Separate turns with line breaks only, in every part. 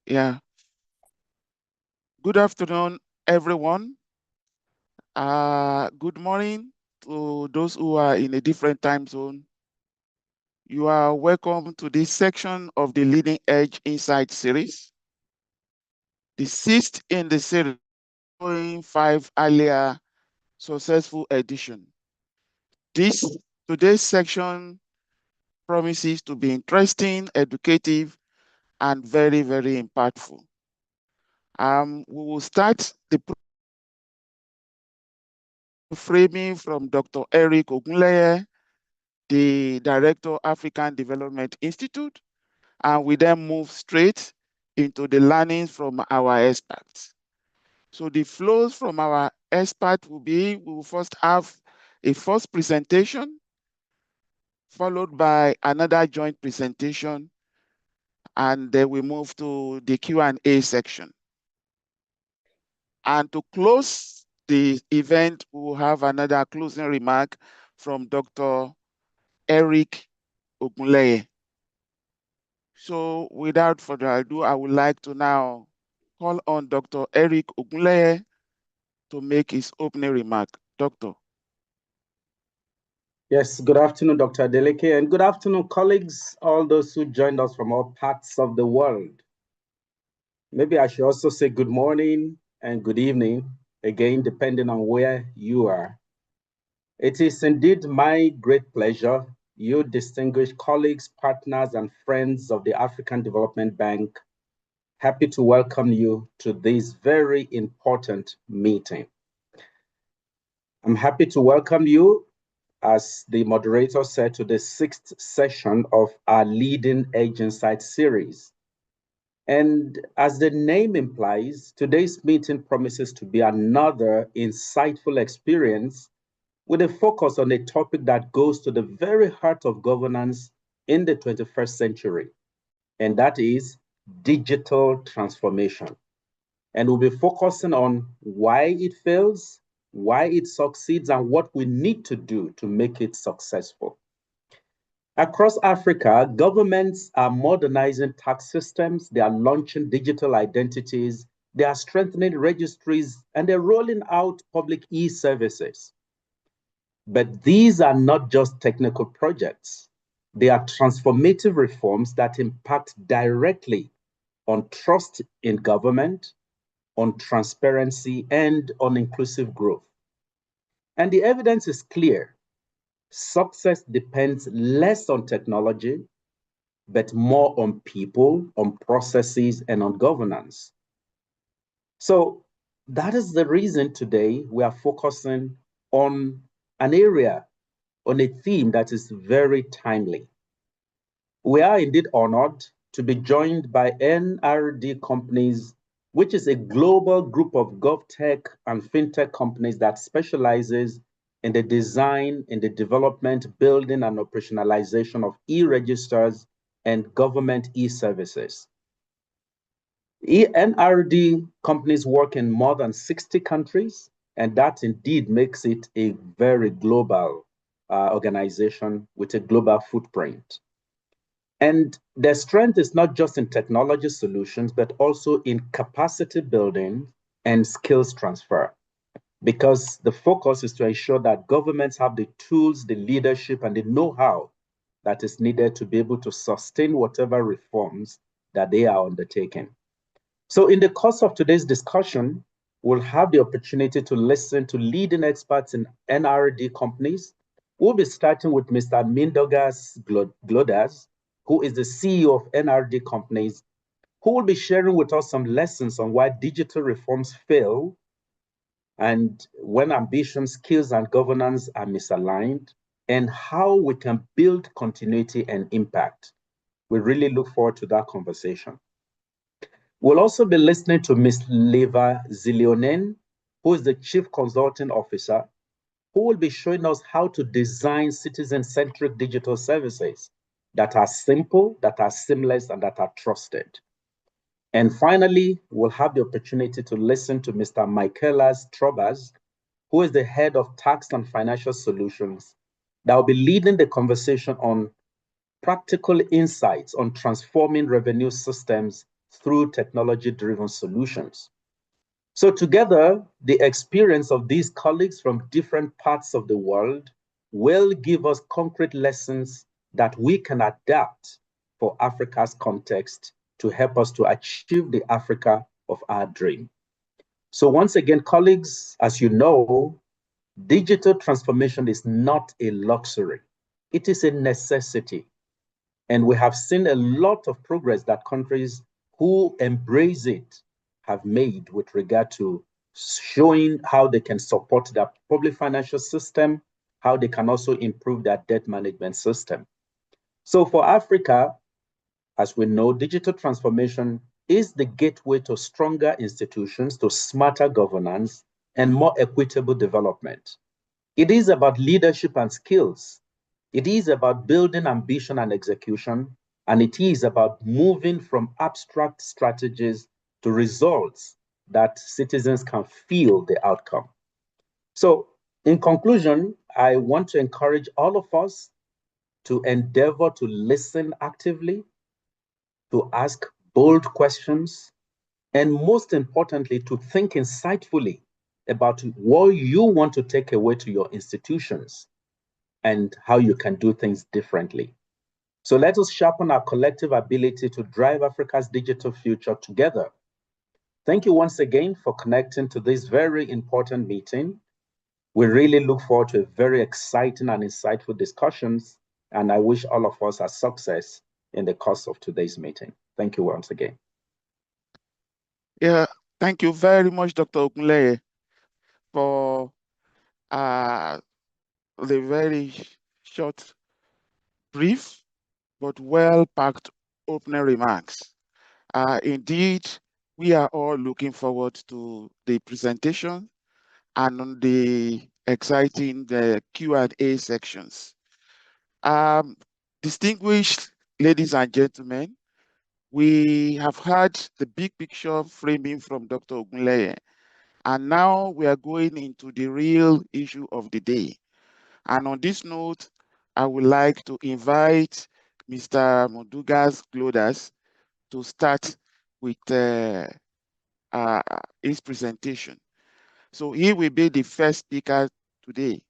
Yeah. Good afternoon, everyone. Good morning to those who are in a different time zone. You are welcome to this section of the Leading Edge Insight series, the sixth in the series, following 5 earlier successful edition. Today's section promises to be interesting, educative, and very, very impactful. We will start the framing from Dr. Eric Ogunleye, the Director, African Development Institute, and we then move straight into the learnings from our experts. So the flows from our expert will be, we will first have a first presentation, followed by another joint presentation, and then we move to the Q&A section. And to close the event, we will have another closing remark from Dr. Eric Ogunleye. So without further ado, I would like to now call on Dr. Eric Ogunleye to make his opening remark. Doctor.
Yes, good afternoon, Dr. Adeleke, and good afternoon, colleagues, all those who joined us from all parts of the world. Maybe I should also say good morning and good evening, again, depending on where you are. It is indeed my great pleasure, you distinguished colleagues, partners, and friends of the African Development Bank, happy to welcome you to this very important meeting. I'm happy to welcome you, as the moderator said, to the sixth session of our Leading Edge Insight series. And as the name implies, today's meeting promises to be another insightful experience with a focus on a topic that goes to the very heart of governance in the 21st century, and that is digital transformation. And we'll be focusing on why it fails, why it succeeds, and what we need to do to make it successful. Across Africa, governments are modernizing tax systems, they are launching digital identities, they are strengthening registries, and they're rolling out public e-services. But these are not just technical projects. They are transformative reforms that impact directly on trust in government, on transparency, and on inclusive growth. And the evidence is clear. Success depends less on technology, but more on people, on processes, and on governance. So that is the reason today we are focusing on an area, on a theme that is very timely. We are indeed honored to be joined by NRD Companies, which is a global group of GovTech and FinTech companies that specializes in the design, in the development, building, and operationalization of e-registers and government e-services. NRD companies work in more than 60 countries, and that indeed makes it a very global organization with a global footprint. And their strength is not just in technology solutions, but also in capacity building and skills transfer, because the focus is to ensure that governments have the tools, the leadership, and the know-how that is needed to be able to sustain whatever reforms that they are undertaking. So in the course of today's discussion, we'll have the opportunity to listen to leading experts in NRD companies. We'll be starting with Mr. Mindaugas Gloders, who is the CEO of NRD companies, who will be sharing with us some lessons on why digital reforms fail and when ambition, skills, and governance are misaligned, and how we can build continuity and impact. We really look forward to that conversation. We'll also be listening to Ms. Leva Zilionen, who is the Chief Consulting Officer, who will be showing us how to design citizen-centric digital services that are simple, that are seamless, and that are trusted. And finally, we'll have the opportunity to listen to Mr. Michaelas Trobas, who is the head of tax and financial solutions, that will be leading the conversation on practical insights on transforming revenue systems through technology-driven solutions. So together, the experience of these colleagues from different parts of the world will give us concrete lessons that we can adapt for Africa's context to help us to achieve the Africa of our dream. So once again, colleagues, as you know, digital transformation is not a luxury. It is a necessity. And we have seen a lot of progress that countries who embrace it have made with regard to showing how they can support their public financial system, how they can also improve their debt management system. So for Africa, as we know, digital transformation is the gateway to stronger institutions, to smarter governance, and more equitable development. It is about leadership and skills. It is about building ambition and execution, and it is about moving from abstract strategies to results that citizens can feel the outcome. So, in conclusion, I want to encourage all of us to endeavor to listen actively, to ask bold questions, and most importantly, to think insightfully about what you want to take away to your institutions and how you can do things differently. So let us sharpen our collective ability to drive Africa's digital future together. Thank you once again for connecting to this very important meeting. We really look forward to a very exciting and insightful discussions, and I wish all of us a success in the course of today's meeting. Thank you once again.
Yeah, thank you very much, Dr. Ogunleye, for the very short, brief, but well-packed opening remarks. Indeed, we are all looking forward to the presentation and on the exciting Q&A sections. Distinguished ladies and gentlemen, we have had the big picture framing from Dr. Ogunleye, and now we are going into the real issue of the day. And on this note, I would like to invite Mr. Mondugas Glodas to start with his presentation. So he will be the first speaker today.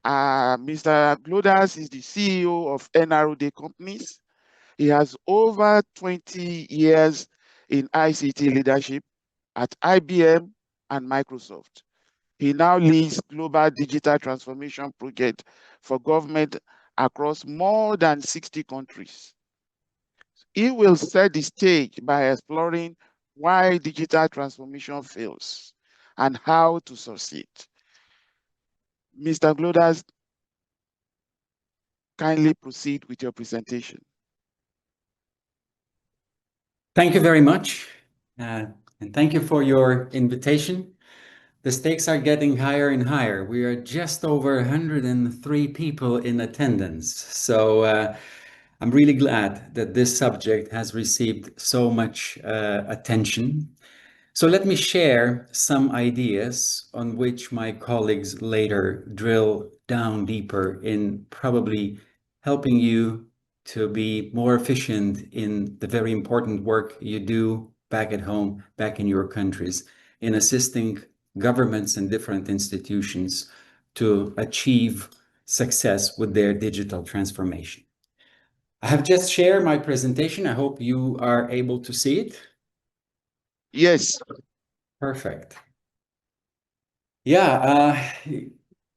Mr. Glodas is the CEO of NROD Companies. He has over 20 years in ICT leadership at IBM and Microsoft. He now leads global digital transformation project for government across more than 60 countries. He will set the stage by exploring why digital transformation fails and how to succeed. Mr. Glodas, kindly proceed with your presentation.
Thank you very much, and thank you for your invitation. The stakes are getting higher and higher. We are just over 103 people in attendance, so I'm really glad that this subject has received so much attention. So let me share some ideas on which my colleagues later drill down deeper in, probably helping you to be more efficient in the very important work you do back at home, back in your countries, in assisting governments and different institutions to achieve success with their digital transformation. I have just shared my presentation. I hope you are able to see it.
Yes.
Perfect. Yeah,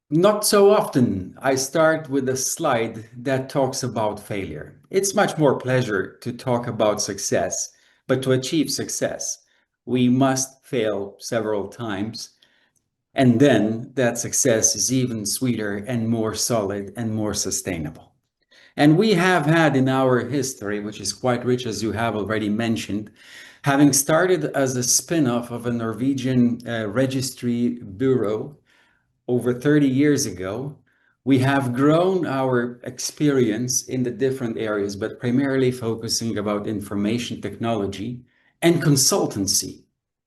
not so often I start with a slide that talks about failure. It's much more pleasure to talk about success, but to achieve success, we must fail several times. And then that success is even sweeter and more solid and more sustainable. And we have had in our history, which is quite rich, as you have already mentioned, having started as a spin-off of a Norwegian registry bureau over 30 years ago, we have grown our experience in the different areas, but primarily focusing about information technology and consultancy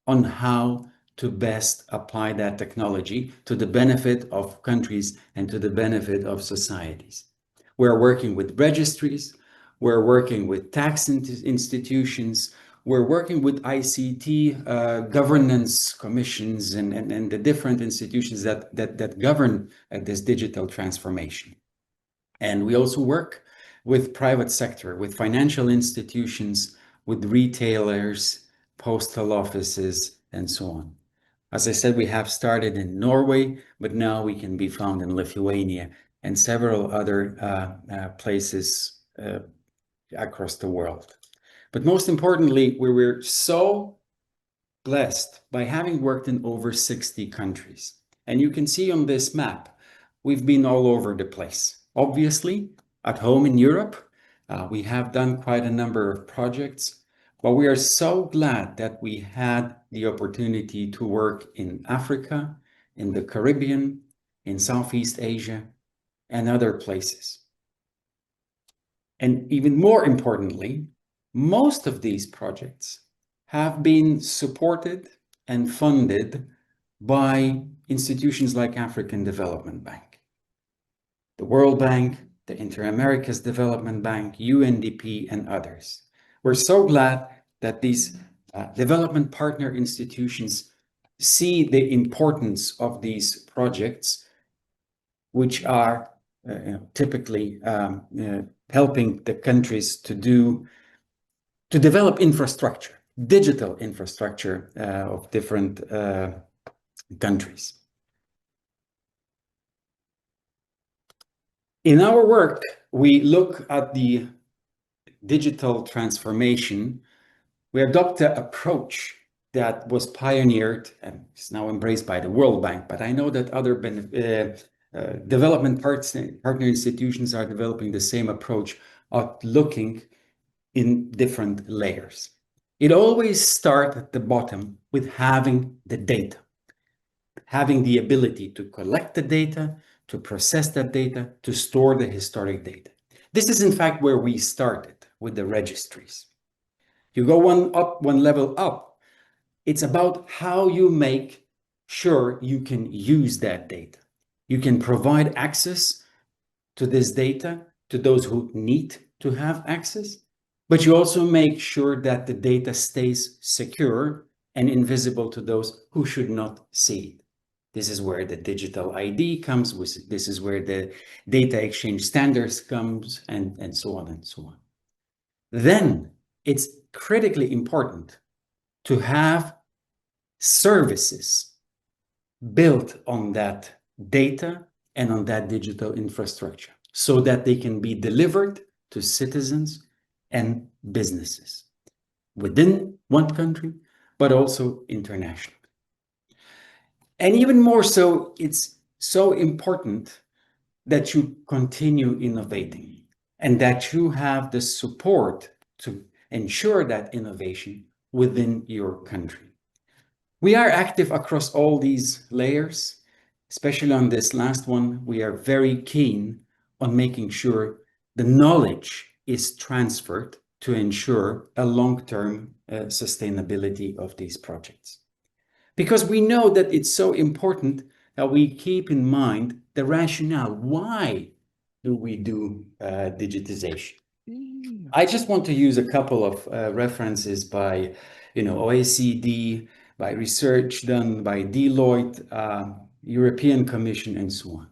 on how to best apply that technology to the benefit of countries and to the benefit of societies. We're working with registries, we're working with tax institutions, we're working with ICT governance commissions and the different institutions that govern this digital transformation. And we also work with private sector, with financial institutions, with retailers, postal offices, and so on. As I said, we have started in Norway, but now we can be found in Lithuania and several other places across the world. But most importantly, we were so blessed by having worked in over 60 countries. And you can see on this map, we've been all over the place. Obviously, at home in Europe, we have done quite a number of projects, but we are so glad that we had the opportunity to work in Africa, in the Caribbean, in Southeast Asia, and other places. And even more importantly, most of these projects have been supported and funded by institutions like African Development Bank, the World Bank, the Inter-Americas Development Bank, UNDP, and others. We're so glad that these development partner institutions see the importance of these projects, which are typically helping the countries to develop infrastructure, digital infrastructure of different countries. In our work, we look at the digital transformation. We adopt an approach that was pioneered and is now embraced by the World Bank, but I know that other development partner institutions are developing the same approach of looking in different layers. It always starts at the bottom with having the data, having the ability to collect the data, to process that data, to store the historic data. This is in fact where we started with the registries. You go one level up, it's about how you make sure you can use that data. You can provide access to this data to those who need to have access, but you also make sure that the data stays secure and invisible to those who should not see it. This is where the digital ID comes, this is where the data exchange standards comes, and so on and so on. Then it's critically important to have services built on that data and on that digital infrastructure so that they can be delivered to citizens and businesses within one country, but also internationally. And even more so, it's so important that you continue innovating and that you have the support to ensure that innovation within your country. We are active across all these layers, especially on this last one. We are very keen on making sure the knowledge is transferred to ensure a long-term sustainability of these projects. Because we know that it's so important that we keep in mind the rationale. Why do we do digitization? I just want to use a couple of references by, OECD, by research done by Deloitte, European Commission, and so on.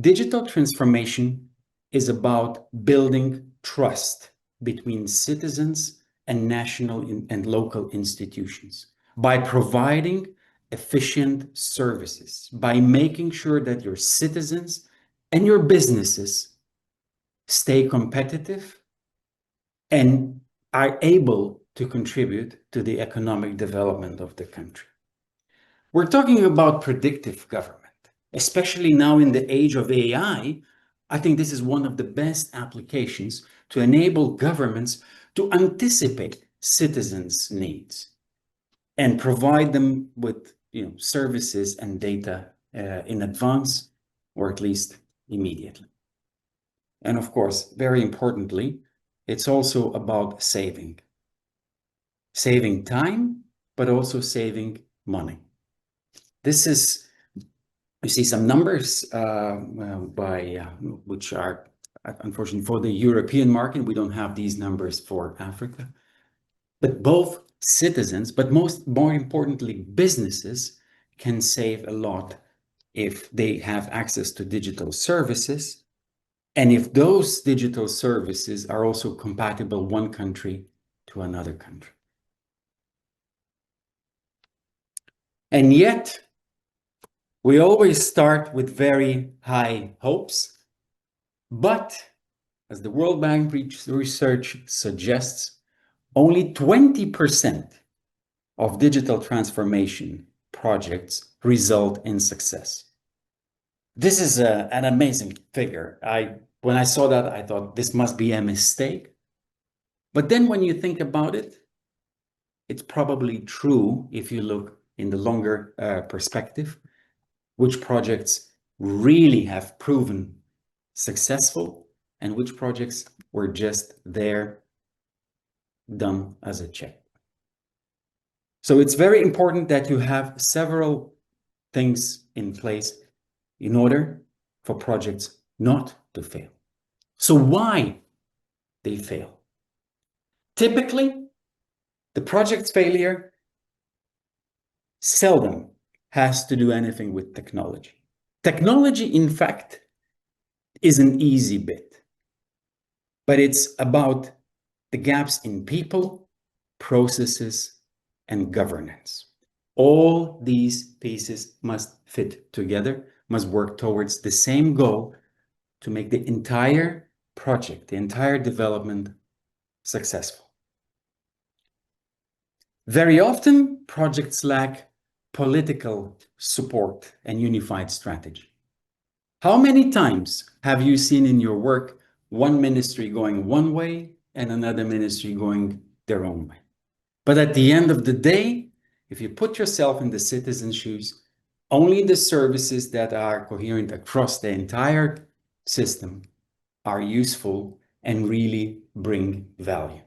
Digital transformation is about building trust between citizens and national and local institutions by providing efficient services, by making sure that your citizens and your businesses stay competitive and are able to contribute to the economic development of the country. We're talking about predictive government, especially now in the age of AI. I think this is one of the best applications to enable governments to anticipate citizens' needs and provide them with services and data in advance, or at least immediately. And of course, very importantly, it's also about saving time, but also saving money. This is, you see some numbers which are, unfortunately for the European market, we don't have these numbers for Africa. But both citizens, but more importantly, businesses can save a lot if they have access to digital services, and if those digital services are also compatible one country to another country. And yet, we always start with very high hopes, but as the World Bank research suggests, only 20% of digital transformation projects result in success. This is an amazing figure. When I saw that, I thought this must be a mistake. But then when you think about it, it's probably true if you look in the longer perspective, which projects really have proven successful and which projects were just there, done as a check. So it's very important that you have several things in place in order for projects not to fail. So why they fail? Typically, the project's failure seldom has to do anything with technology. Technology, in fact, is an easy bit, but it's about the gaps in people, processes, and governance. All these pieces must fit together, must work towards the same goal to make the entire project, the entire development successful. Very often, projects lack political support and unified strategy. How many times have you seen in your work one ministry going one way and another ministry going their own way? But at the end of the day, if you put yourself in the citizen's shoes, only the services that are coherent across the entire system are useful and really bring value.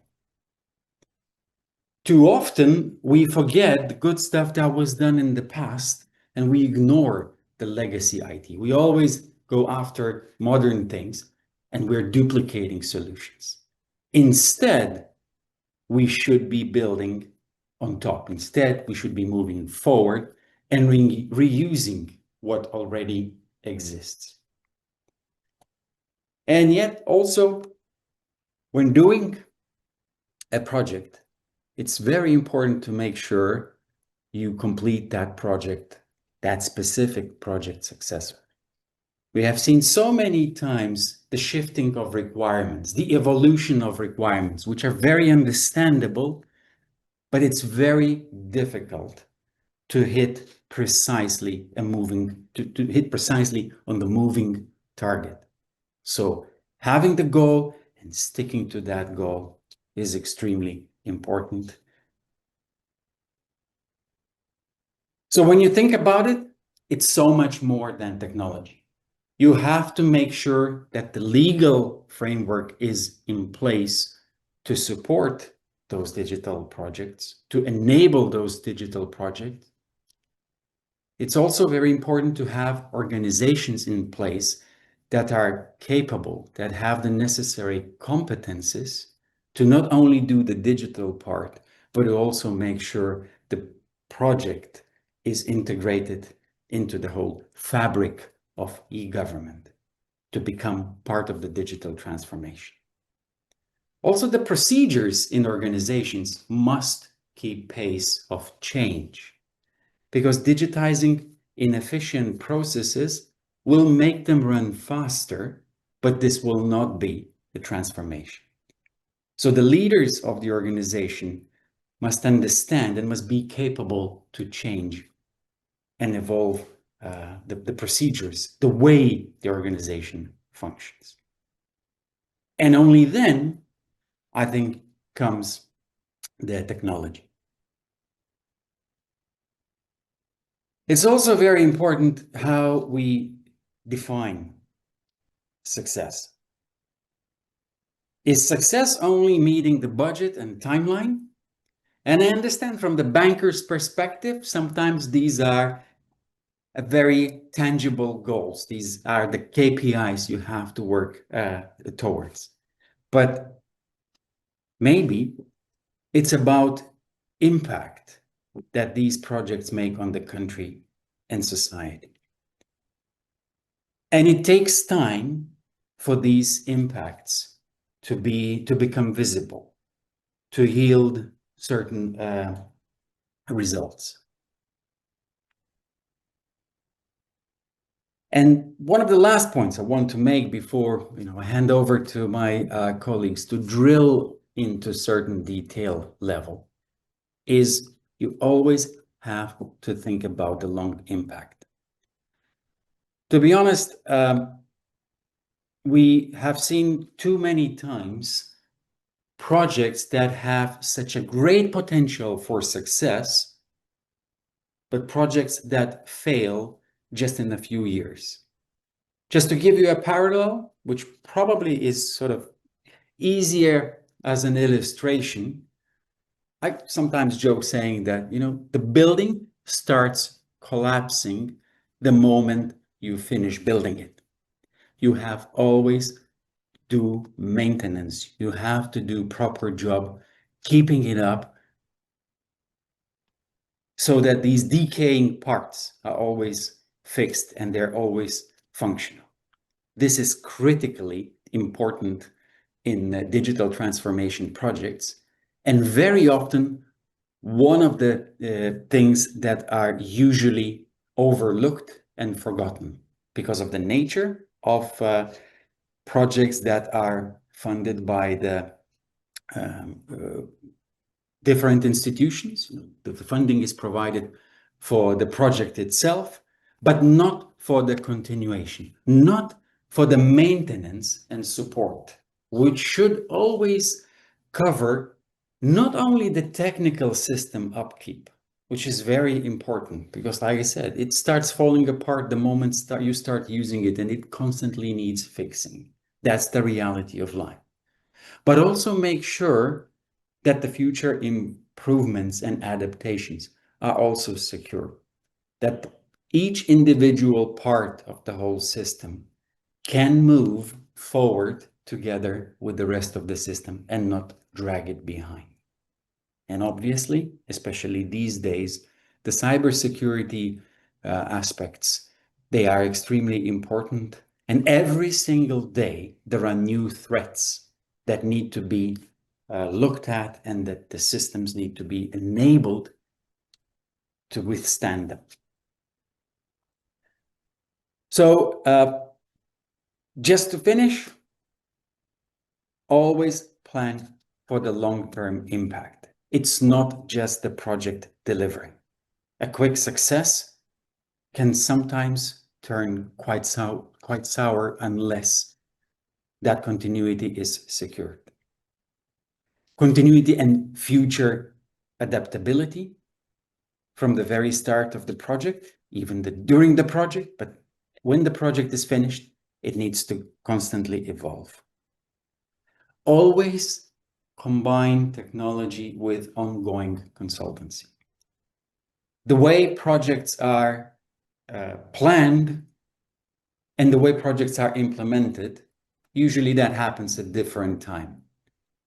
Too often, we forget the good stuff that was done in the past and we ignore the legacy IT. We always go after modern things and we're duplicating solutions. Instead, we should be building on top. Instead, we should be moving forward and reusing what already exists. And yet also, when doing a project, it's very important to make sure you complete that project, that specific project successfully. We have seen so many times the shifting of requirements, the evolution of requirements, which are very understandable, but it's very difficult to hit precisely to hit precisely on the moving target. So having the goal and sticking to that goal is extremely important. So when you think about it, it's so much more than technology. You have to make sure that the legal framework is in place to support those digital projects, to enable those digital projects. It's also very important to have organizations in place that are capable, that have the necessary competences to not only do the digital part, but to also make sure the project is integrated into the whole fabric of e-government to become part of the digital transformation. Also, the procedures in organizations must keep pace of change, because digitizing inefficient processes will make them run faster, but this will not be the transformation. So the leaders of the organization must understand and must be capable to change and evolve the procedures, the way the organization functions. And only then, I think, comes the technology. It's also very important how we define success. Is success only meeting the budget and timeline? And I understand from the banker's perspective, sometimes these are very tangible goals. These are the KPIs you have to work towards. But maybe It's about impact that these projects make on the country and society. And it takes time for these impacts to become visible, to yield certain results. And one of the last points I want to make before I hand over to my colleagues to drill into certain detail level is you always have to think about the long impact. To be honest, we have seen too many times projects that have such a great potential for success, but projects that fail just in a few years. Just to give you a parallel, which probably is sort of easier as an illustration, I sometimes joke saying that, the building starts collapsing the moment you finish building it. You have always do maintenance. You have to do proper job, keeping it up so that these decaying parts are always fixed and they're always functional. This is critically important in digital transformation projects, and very often one of the things that are usually overlooked and forgotten because of the nature of projects that are funded by the different institutions. The funding is provided for the project itself, but not for the continuation, not for the maintenance and support, which should always cover not only the technical system upkeep, which is very important because, like I said, it starts falling apart the moment you start using it, and it constantly needs fixing. That's the reality of life. But also make sure that the future improvements and adaptations are also secure, that each individual part of the whole system can move forward together with the rest of the system and not drag it behind. And obviously, especially these days, the cybersecurity aspects, they are extremely important. And every single day, there are new threats that need to be looked at and that the systems need to be enabled to withstand them. So just to finish, always plan for the long-term impact. It's not just the project delivering. A quick success can sometimes turn quite sour unless that continuity is secured. Continuity and future adaptability from the very start of the project, even during the project, but when the project is finished, it needs to constantly evolve. Always combine technology with ongoing consultancy. The way projects are planned and the way projects are implemented, usually that happens at different time.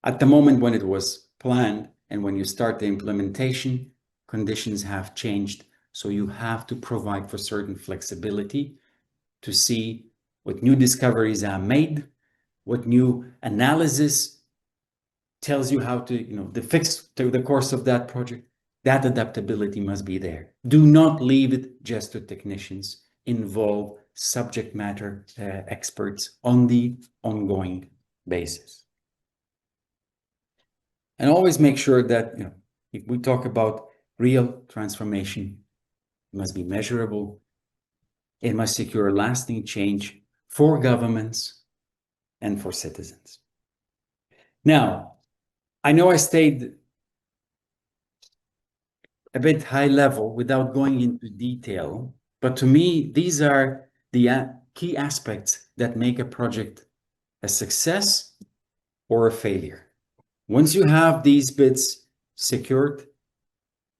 At the moment when it was planned and when you start the implementation, conditions have changed. So you have to provide for certain flexibility to see what new discoveries are made, what new analysis tells you how to, fix the course of that project. That adaptability must be there. Do not leave it just to technicians. Involve subject matter experts on the ongoing basis. And always make sure that, if we talk about real transformation, it must be measurable. It must secure lasting change for governments and for citizens. Now, I know I stayed a bit high level without going into detail, but to me, these are the key aspects that make a project a success or a failure. Once you have these bits secured,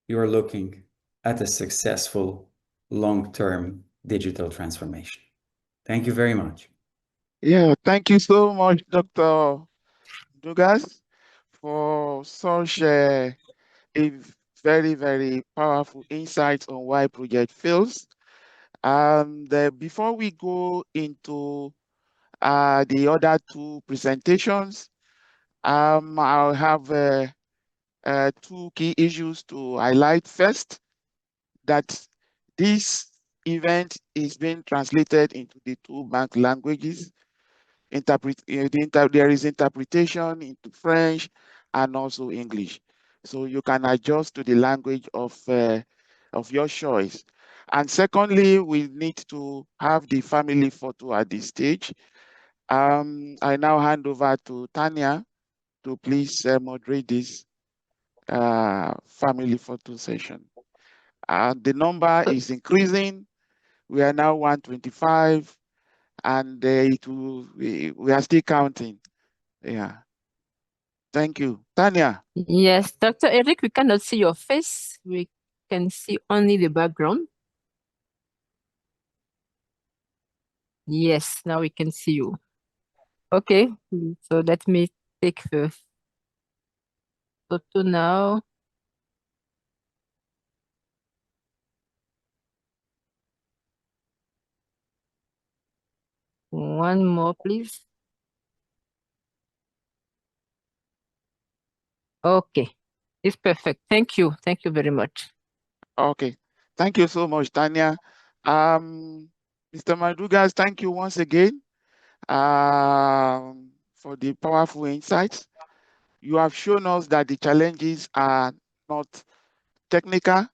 you are looking at a successful long-term digital transformation. Thank you very much.
Yeah, thank you so much, Dr. Dugas, for such a very, very powerful insight on why project fails. Before we go into the other two presentations, I'll have two key issues to highlight. First, that this event is being translated into the two bank languages. There is interpretation into French and also English. So you can adjust to the language of your choice. And secondly, we need to have the family photo at this stage. I now hand over to Tanya to please moderate this family photo session. The number is increasing. We are now 125, and we are still counting. Yeah. Thank you. Tanya.
Yes, Dr. Eric, we cannot see your face. We can see only the background. Yes, now we can see you. Okay, so let me take the photo now. One more, please. Okay, it's perfect. Thank you. Thank you very much.
Okay. Thank you so much, Tanya. Mr. Madrugas, thank you once again for the powerful insights. You have shown us that the challenges are not technical,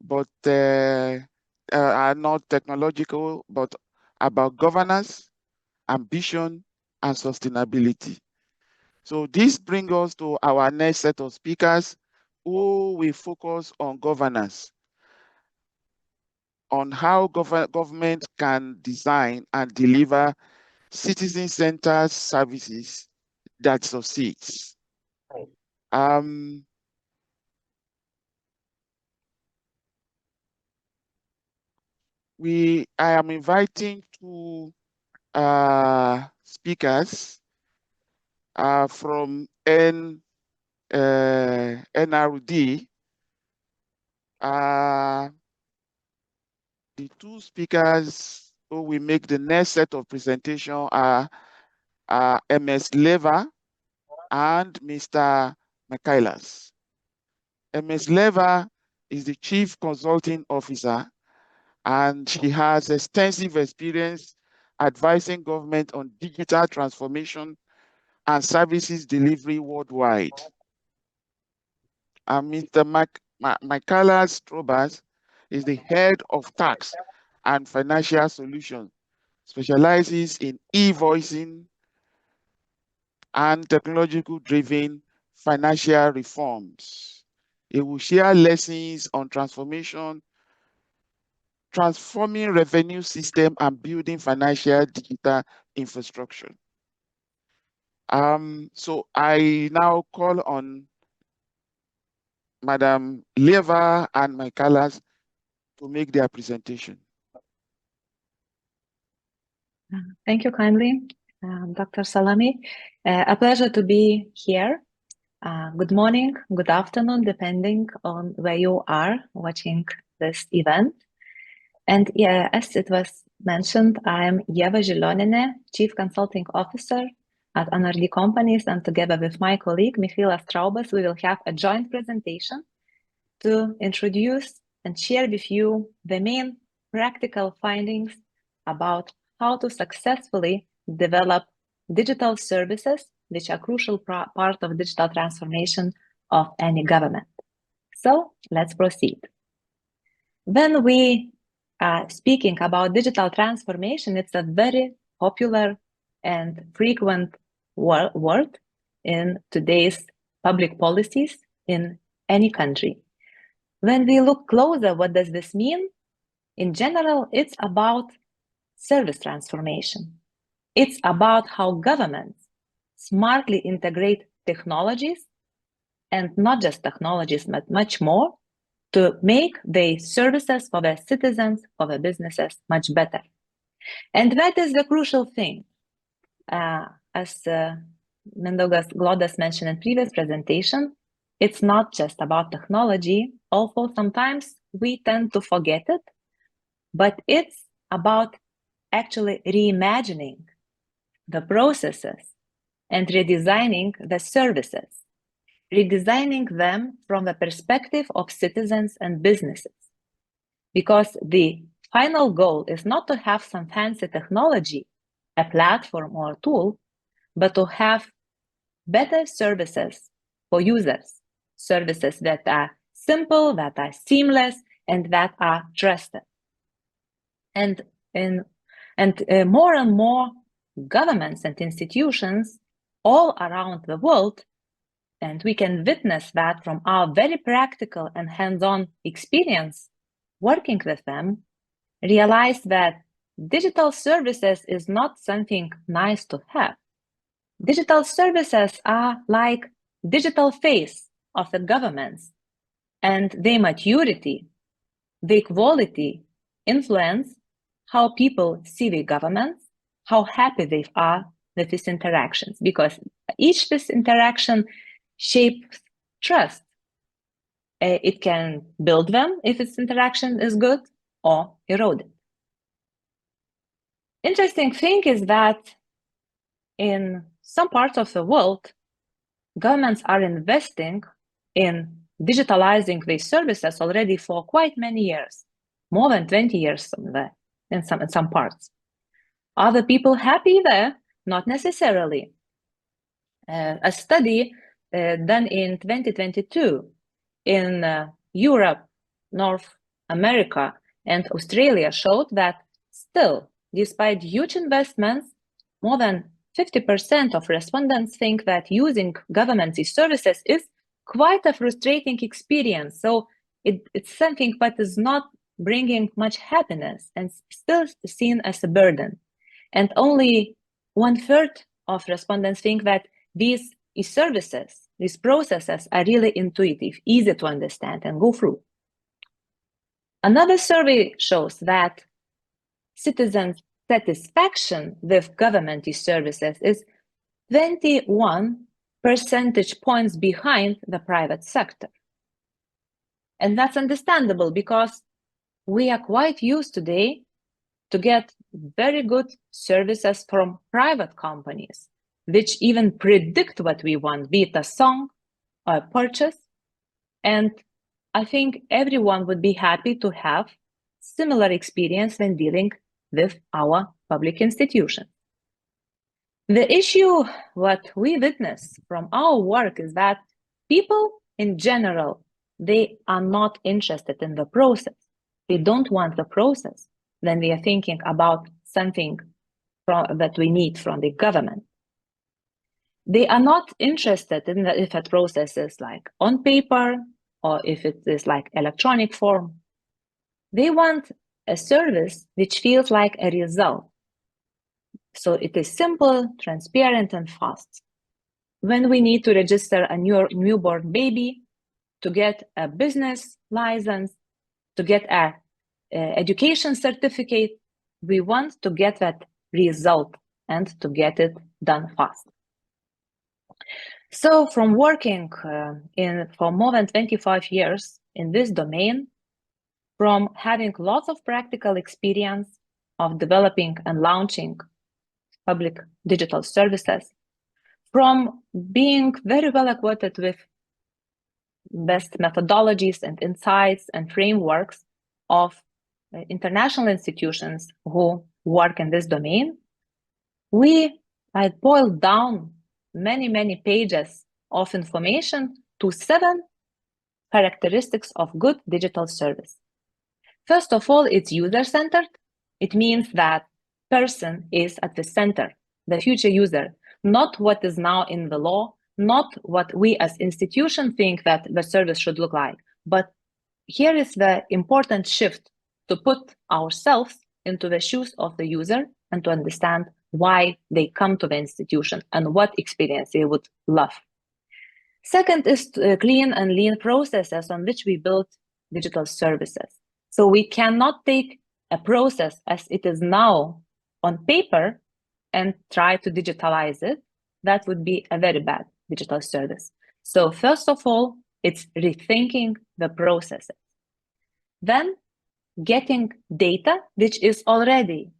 but are not technological, but about governance, ambition, and sustainability. So this brings us to our next set of speakers who will focus on governance, on how government can design and deliver citizen-centered services that succeeds. I am inviting two speakers from NRD. The two speakers who will make the next set of presentation are MS Lever and Mr. Michaelas. MS Lever is the Chief Consulting Officer, and she has extensive experience advising government on digital transformation and services delivery worldwide. And Mr. Michaelas Strobas is the head of tax and financial solutions, specializes in e-voicing and technological-driven financial reforms. He will share lessons on transforming revenue system and building financial digital infrastructure. So I now call on Madam Lever and Michaelas to make their presentation.
Thank you kindly, Dr. Salami. A pleasure to be here. Good morning, good afternoon, depending on where you are watching this event. And yeah, as it was mentioned, I'm Ieva Zilionine, Chief Consulting Officer at NRD Companies, and together with my colleague, Michaelas Straubas, we will have a joint presentation to introduce and share with you the main practical findings about how to successfully develop digital services, which are crucial part of digital transformation of any government. So let's proceed. When we are speaking about digital transformation, it's a very popular and frequent word in today's public policies in any country. When we look closer, what does this mean? In general, it's about service transformation. It's about how governments smartly integrate technologies, and not just technologies, but much more, to make their services for their citizens, for their businesses much better. And that is the crucial thing. As Mindaugas Glodas mentioned in previous presentation, it's not just about technology, although sometimes we tend to forget it, but it's about actually reimagining the processes and redesigning the services, redesigning them from the perspective of citizens and businesses. Because the final goal is not to have some fancy technology, a platform or a tool, but to have better services for users, services that are simple, that are seamless, and that are trusted. And more and more governments and institutions all around the world, and we can witness that from our very practical and hands-on experience working with them, realize that digital services is not something nice to have. Digital services are like digital face of the governments, and their maturity, their quality influence how people see the governments, how happy they are with these interactions, because each this interaction shapes trust. It can build them if its interaction is good or erode it. Interesting thing is that in some parts of the world, governments are investing in digitalizing these services already for quite many years, more than 20 years in some parts. Are the people happy there? Not necessarily. A study done in 2022 in Europe, North America, and Australia showed that still, despite huge investments, more than 50% of respondents think that using government services is quite a frustrating experience. So it's something that is not bringing much happiness and still seen as a burden. And only 1/3 of respondents think that these services, these processes are really intuitive, easy to understand and go through. Another survey shows that citizens' satisfaction with government services is 21 percentage points behind the private sector. And that's understandable because we are quite used today to get very good services from private companies, which even predict what we want, be it a song or a purchase. And I think everyone would be happy to have similar experience when dealing with our public institutions. The issue, what we witness from our work is that people in general, they are not interested in the process. They don't want the process when we are thinking about something that we need from the government. They are not interested in if a process is like on paper or if it is like electronic form. They want a service which feels like a result. So it is simple, transparent, and fast. When we need to register a newborn baby, to get a business license, to get an education certificate, we want to get that result and to get it done fast. So from working for more than 25 years in this domain, from having lots of practical experience of developing and launching public digital services, from being very well acquainted with best methodologies and insights and frameworks of international institutions who work in this domain, I boiled down many pages of information to 7 characteristics of good digital service. First of all, it's user-centered. It means that person is at the center, the future user, not what is now in the law, not what we as institution think that the service should look like. But here is the important shift, to put ourselves into the shoes of the user and to understand why they come to the institution and what experience they would love. Second is clean and lean processes on which we build digital services. So we cannot take a process as it is now on paper and try to digitalize it. that would be a very bad digital service. So first of all, it's rethinking the processes. Then getting data which is already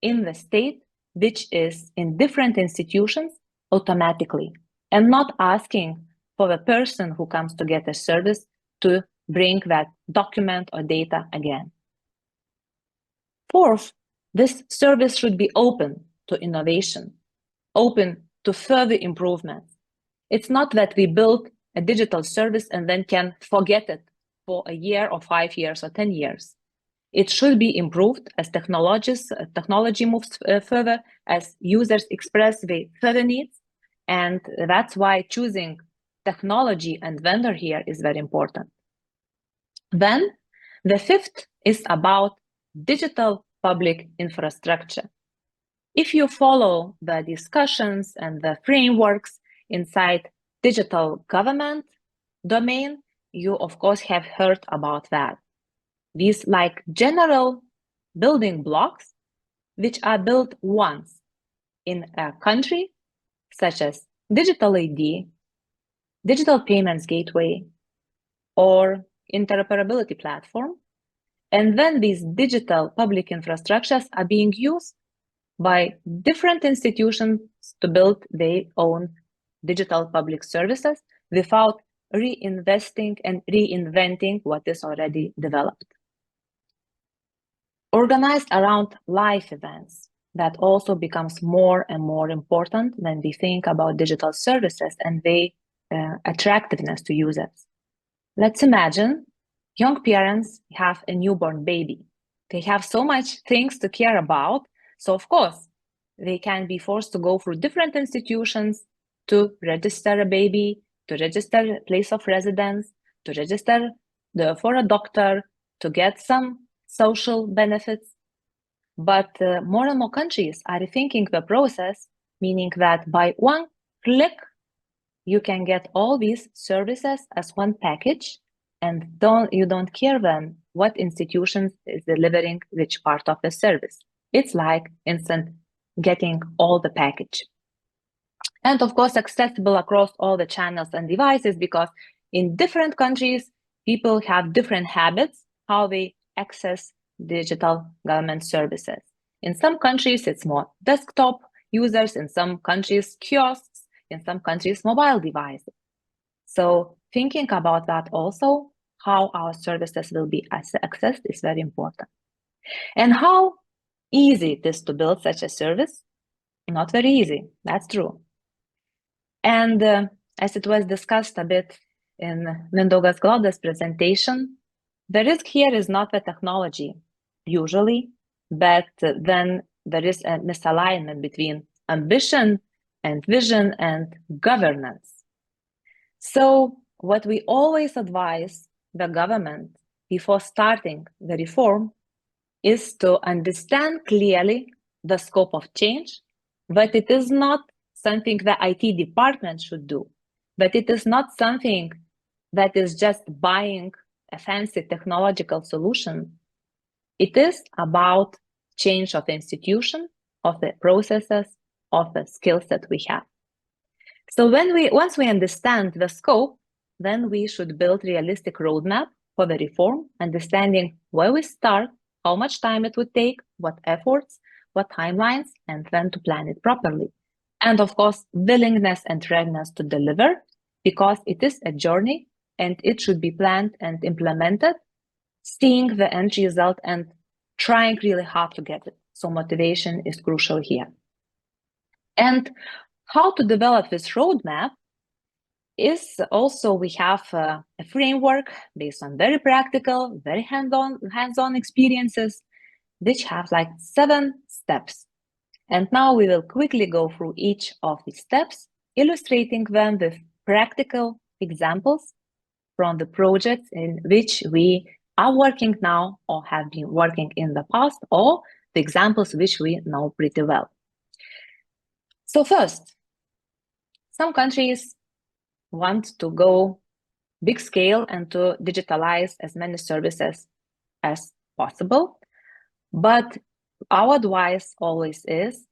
in the state, which is in different institutions automatically, and not asking for the person who comes to get a service to bring that document or data again. Fourth, this service should be open to innovation, open to further improvements. It's not that we build a digital service and then can forget it for a year or 5 years or 10 years. It should be improved as technology moves further, as users express the further needs. And that's why choosing technology and vendor here is very important. Then the fifth is about digital public infrastructure. If you follow the discussions and the frameworks inside digital government domain, you of course have heard about that. These like general building blocks, which are built once in a country, such as digital ID, digital payments gateway, or interoperability platform. And then these digital public infrastructures are being used by different institutions to build their own digital public services without reinvesting and reinventing what is already developed. Organized around live events, that also becomes more and more important when we think about digital services and their attractiveness to users. Let's imagine young parents have a newborn baby. They have so much things to care about. So of course, they can be forced to go through different institutions to register a baby, to register place of residence, to register for a doctor, to get some social benefits. But more and more countries are rethinking the process, meaning that by one click, you can get all these services as one package, and you don't care then what institution is delivering which part of the service. It's like instant getting all the package. And of course, accessible across all the channels and devices, because in different countries, people have different habits, how they access digital government services. In some countries, it's more desktop users, in some countries, kiosks, in some countries, mobile devices. So thinking about that also, how our services will be accessed is very important. And how easy it is to build such a service? Not very easy, that's true. And as it was discussed a bit in Mindaugas Glauda's presentation, the risk here is not the technology, usually, but then there is a misalignment between ambition and vision and governance. So what we always advise the government before starting the reform is to understand clearly the scope of change, but it is not something the IT department should do, but it is not something that is just buying a fancy technological solution. It is about change of institution, of the processes, of the skills that we have. So once we understand the scope, then we should build realistic roadmap for the reform, understanding where we start, how much time it would take, what efforts, what timelines, and then to plan it properly. And of course, willingness and readiness to deliver, because it is a journey and it should be planned and implemented, seeing the end result and trying really hard to get it. So motivation is crucial here. And how to develop this roadmap is also, we have a framework based on very practical, very hands-on experiences, which have like 7 steps. And now we will quickly go through each of these steps, illustrating them with practical examples from the projects in which we are working now or have been working in the past, or the examples which we know pretty well. So first, some countries want to go big scale and to digitalize as many services as possible. But our advice always is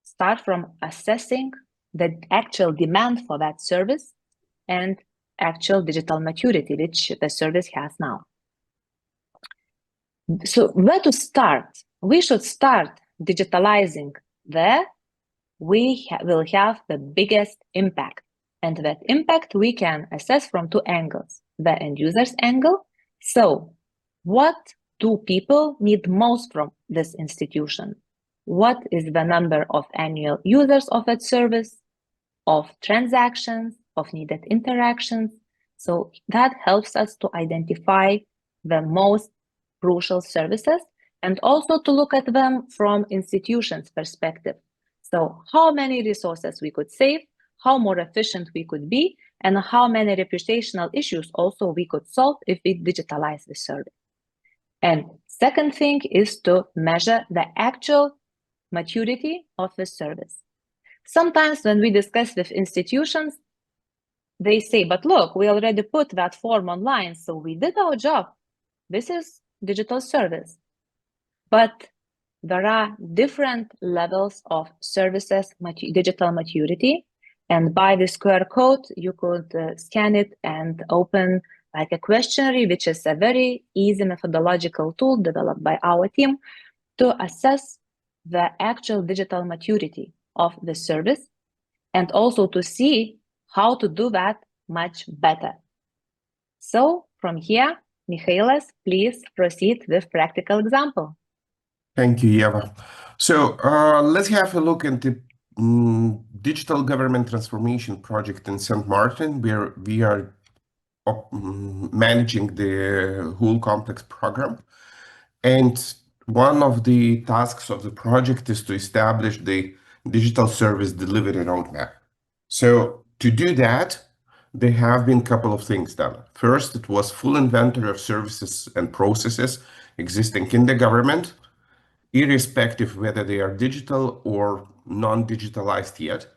start from assessing the actual demand for that service and actual digital maturity, which the service has now. So where to start? We should start digitalizing there we will have the biggest impact. And that impact we can assess from two angles. The end user's angle. So what do people need most from this institution? What is the number of annual users of that service, of transactions, of needed interactions? So that helps us to identify the most crucial services and also to look at them from institutions' perspective. So how many resources we could save, how more efficient we could be, and how many reputational issues also we could solve if we digitalize the service. And second thing is to measure the actual maturity of the service. Sometimes when we discuss with institutions, they say, but look, we already put that form online, so we did our job. This is digital service. But there are different levels of services digital maturity. And by this QR code, you could scan it and open like a questionnaire, which is a very easy methodological tool developed by our team to assess the actual digital maturity of the service and also to see how to do that much better. So from here, Michailas, please proceed with practical example.
Thank you, Eva. So let's have a look at the digital government transformation project in St. Martin, where we are managing the whole complex program. And one of the tasks of the project is to establish the digital service delivery roadmap. So to do that, there have been a couple of things done. First, it was full inventory of services and processes existing in the government, irrespective whether they are digital or non-digitalized yet.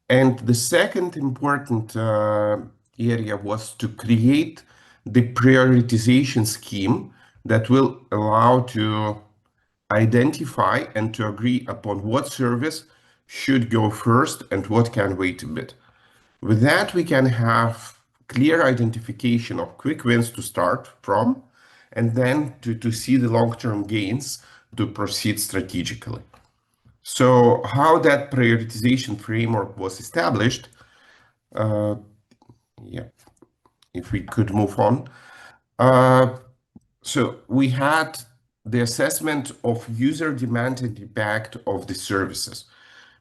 And the second important area was to create the prioritization scheme that will allow to identify and to agree upon what service should go first and what can wait a bit. With that, we can have clear identification of quick wins to start from, and then to see the long-term gains to proceed strategically. So how that prioritization framework was established, if we could move on. So we had the assessment of user demand and impact of the services,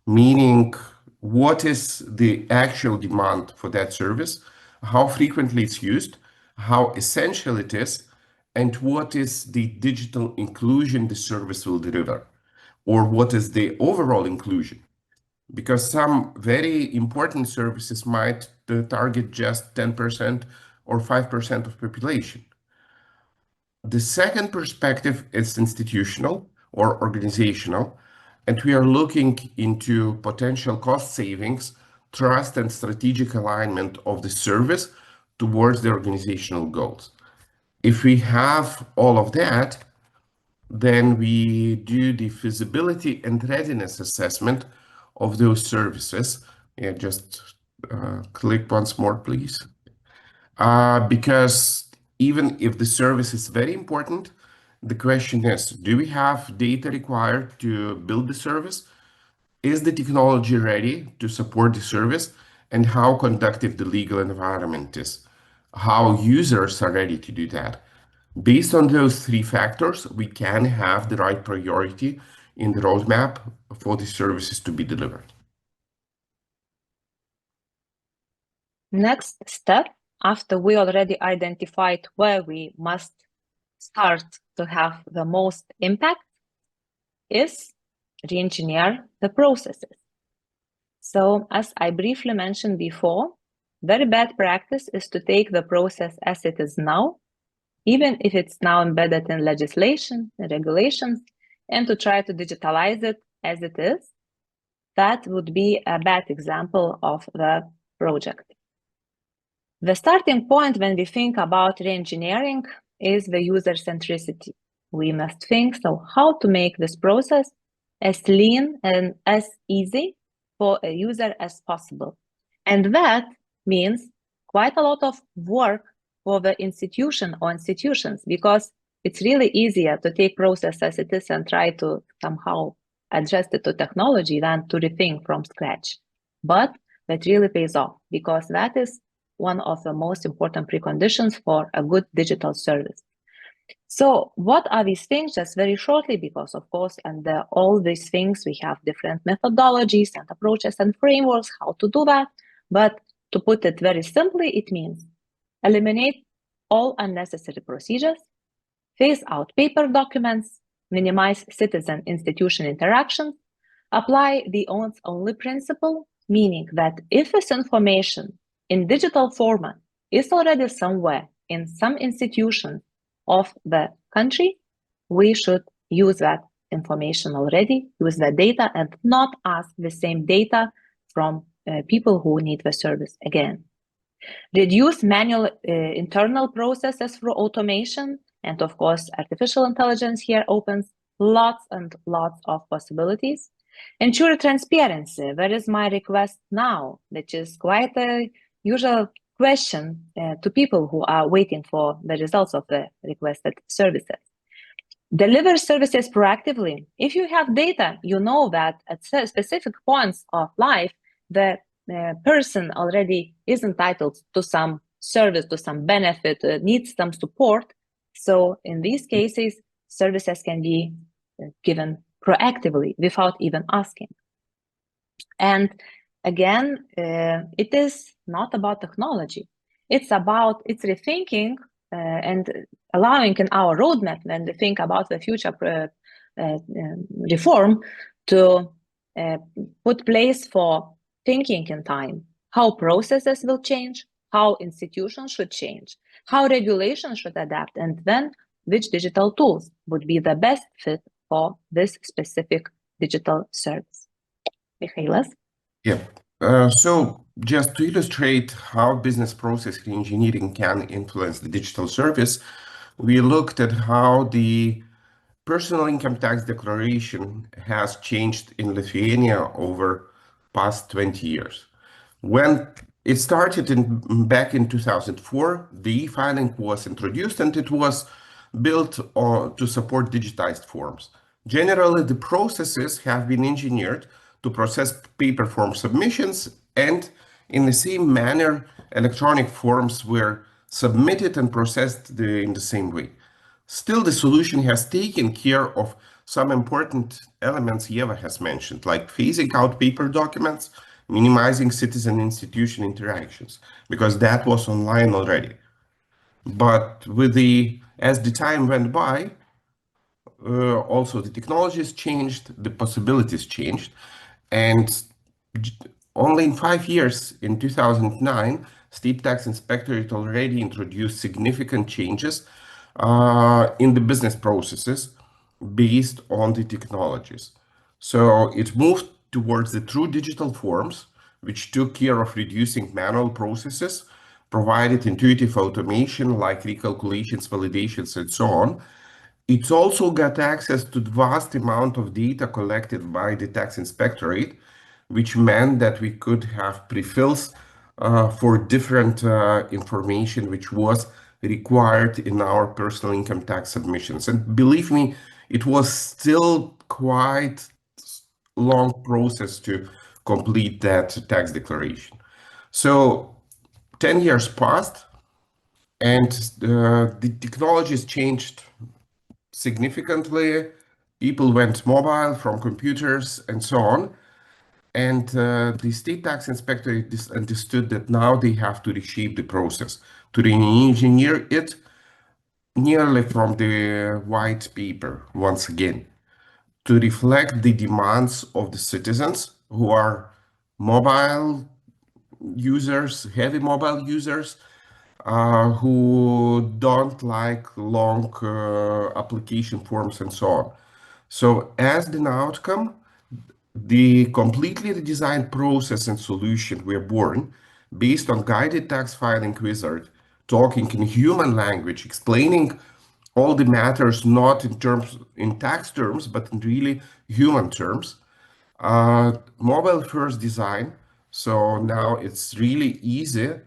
meaning what is the actual demand for that service, how frequently it's used, how essential it is, and what is the digital inclusion the service will deliver, or what is the overall inclusion. Because some very important services might target just 10% or 5% of population. The second perspective is institutional or organizational, and we are looking into potential cost savings, trust, and strategic alignment of the service towards the organizational goals. If we have all of that, then we do the feasibility and readiness assessment of those services. Yeah, just click once more, please. Because even if the service is very important, the question is, do we have data required to build the service? Is the technology ready to support the service? And how conducive the legal environment is? How users are ready to do that? Based on those three factors, we can have the right priority in the roadmap for the services to be delivered.
Next step, after we already identified where we must start to have the most impact, is re-engineer the processes. So as I briefly mentioned before, very bad practice is to take the process as it is now, even if it's now embedded in legislation and regulations, and to try to digitalize it as it is. That would be a bad example of the project. The starting point when we think about re-engineering is the user centricity. We must think, so how to make this process as lean and as easy for a user as possible. And that means quite a lot of work for the institution or institutions, because it's really easier to take process as it is and try to somehow adjust it to technology than to rethink from scratch. But that really pays off, because that is one of the most important preconditions for a good digital service. So what are these things? Just very shortly, because of course, under all these things, we have different methodologies and approaches and frameworks, how to do that. But to put it very simply, it means eliminate all unnecessary procedures, phase out paper documents, minimize citizen-institution interactions, apply the only principle, meaning that if this information in digital format is already somewhere in some institution of the country, we should use that information already, use that data, and not ask the same data from people who need the service again. Reduce manual internal processes through automation, and of course, artificial intelligence here opens lots and lots of possibilities. Ensure transparency. Where is my request now? Which is quite a usual question to people who are waiting for the results of the requested services. Deliver services proactively. If you have data, you know that at specific points of life, the person already is entitled to some service, to some benefit, needs some support. So in these cases, services can be given proactively without even asking. And again, it is not about technology. It's rethinking and allowing in our roadmap, when we think about the future reform, to put place for thinking in time, how processes will change, how institutions should change, how regulations should adapt, and then which digital tools would be the best fit for this specific digital service. Mikhailas?
Yeah. So just to illustrate how business process engineering can influence the digital service, we looked at how the personal income tax declaration has changed in Lithuania over past 20 years. When it started back in 2004, the e-filing was introduced and it was built to support digitized forms. Generally, the processes have been engineered to process paper form submissions, and in the same manner, electronic forms were submitted and processed in the same way. Still, the solution has taken care of some important elements Eva has mentioned, like phasing out paper documents, minimizing citizen-institution interactions, because that was online already. But as the time went by, also the technologies changed, the possibilities changed, and only in 5 years, in 2009, State Tax Inspectorate already introduced significant changes in the business processes based on the technologies. So it moved towards the true digital forms, which took care of reducing manual processes, provided intuitive automation like recalculations, validations, and so on. It's also got access to the vast amount of data collected by the tax inspectorate, which meant that we could have pre-fills for different information which was required in our personal income tax submissions. And believe me, it was still quite long process to complete that tax declaration. So 10 years passed and the technologies changed significantly. People went mobile from computers and so on. And the state tax inspector understood that now they have to reshape the process, to re-engineer it nearly from the white paper once again, to reflect the demands of the citizens who are mobile users, heavy mobile users, who don't like long application forms and so on. So as an outcome, the completely redesigned process and solution were born based on guided tax filing wizard, talking in human language, explaining all the matters not in tax terms, but in really human terms. Mobile first design. So now it's really easy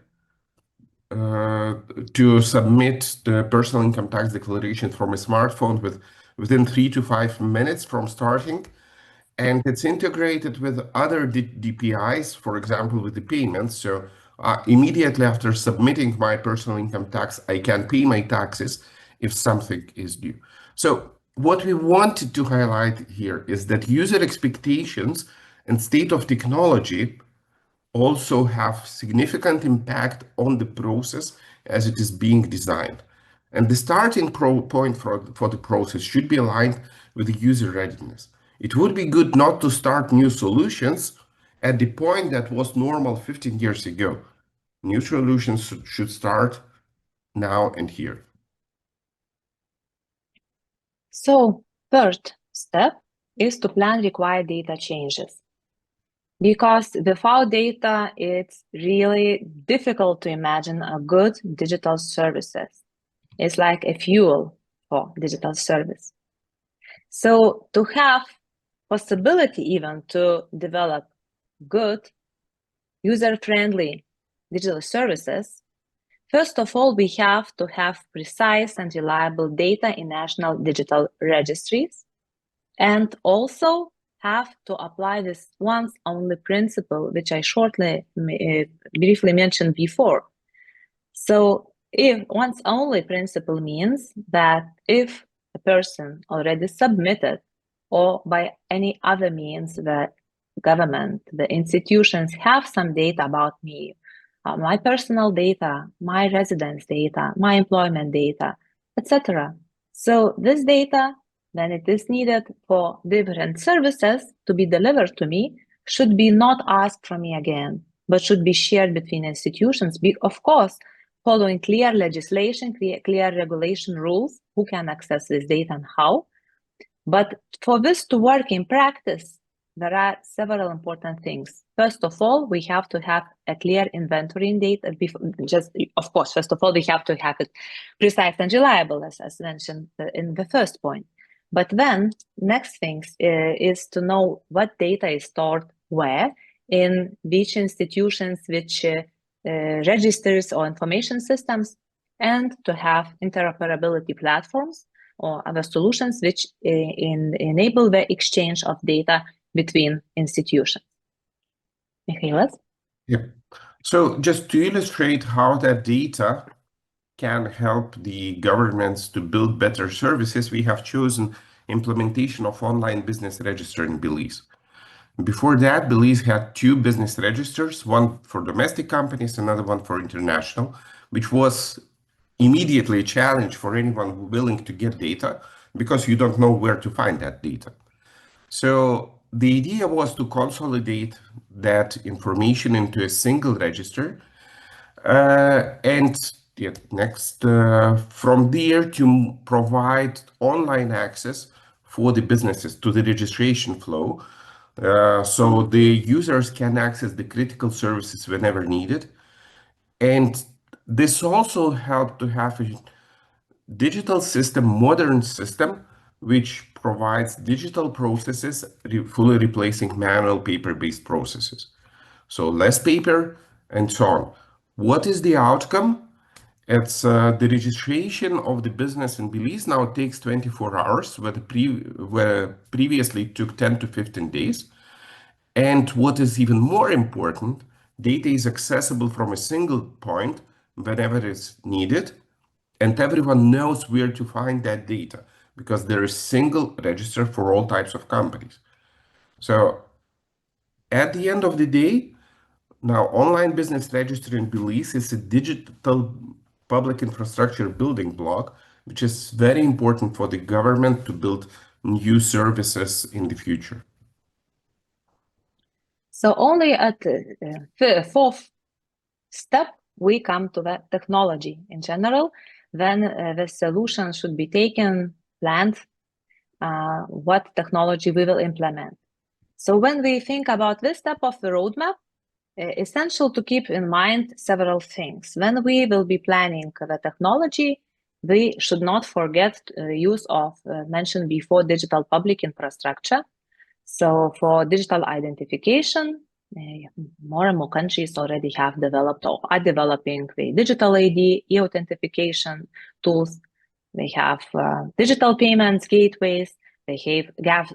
to submit the personal income tax declaration from a smartphone within 3 to 5 minutes from starting. And it's integrated with other DPIs, for example, with the payments. So immediately after submitting my personal income tax, I can pay my taxes if something is due. So what we wanted to highlight here is that user expectations and state of technology also have significant impact on the process as it is being designed. And the starting point for the process should be aligned with the user readiness. It would be good not to start new solutions at the point that was normal 15 years ago. New solutions should start now and here.
So, first step is to plan required data changes. Because without data, it's really difficult to imagine a good digital services. It's like a fuel for digital service. So to have possibility even to develop good, user-friendly digital services, first of all, we have to have precise and reliable data in national digital registries, and also have to apply this once only principle, which I briefly mentioned before. So if once only principle means that if a person already submitted or by any other means the government, the institutions have some data about me, my personal data, my residence data, my employment data, etc. So this data, when it is needed for different services to be delivered to me, should be not asked from me again, but should be shared between institutions, of course, following clear legislation, clear regulation rules, who can access this data and how. But for this to work in practice, there are several important things. First of all, we have to have a clear inventory in data. Of course, first of all, we have to have it precise and reliable, as mentioned in the first point. But then, next thing is to know what data is stored where, in which institutions, which registers or information systems, and to have interoperability platforms or other solutions which enable the exchange of data between institutions. Mikhailas?
Yeah. So just to illustrate how that data can help the governments to build better services, we have chosen implementation of online business register in Belize. Before that, Belize had 2 business registers, one for domestic companies, another one for international, which was immediately a challenge for anyone willing to get data because you don't know where to find that data. So the idea was to consolidate that information into a single register and from there to provide online access for the businesses to the registration flow. So the users can access the critical services whenever needed. And this also helped to have a digital system, modern system, which provides digital processes, fully replacing manual paper-based processes. So less paper and so on. What is the outcome? It's the registration of the business in Belize now takes 24 hours, where previously it took 10 to 15 days. And what is even more important, data is accessible from a single point whenever it's needed, and everyone knows where to find that data because there is single register for all types of companies. So at the end of the day, now online business register in Belize is a digital public infrastructure building block, which is very important for the government to build new services in the future.
So only at the fourth step, we come to the technology in general. Then the solution should be taken, planned, what technology we will implement. So when we think about this step of the roadmap, essential to keep in mind several things. When we will be planning the technology, we should not forget use of mentioned before digital public infrastructure. So for digital identification, more and more countries already have developed or are developing the digital ID, e-authentication tools. They have digital payments gateways. They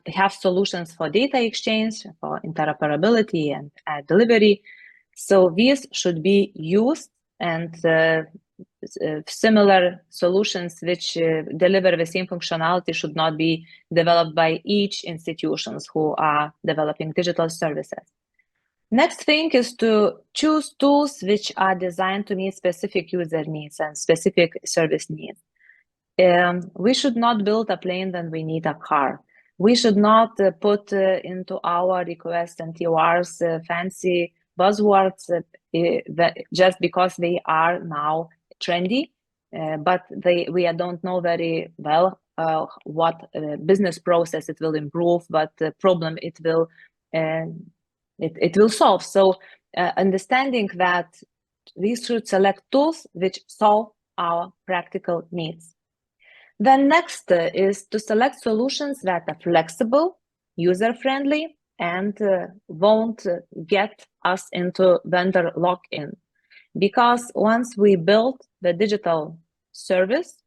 have solutions for data exchange, for interoperability and delivery. So these should be used, and similar solutions which deliver the same functionality should not be developed by each institutions who are developing digital services. Next thing is to choose tools which are designed to meet specific user needs and specific service needs. We should not build a plane when we need a car. We should not put into our requests and TORs fancy buzzwords just because they are now trendy, but we don't know very well what business process it will improve, what problem it will solve. So understanding that we should select tools which solve our practical needs. Then next is to select solutions that are flexible, user-friendly, and won't get us into vendor lock-in. Because once we build the digital service,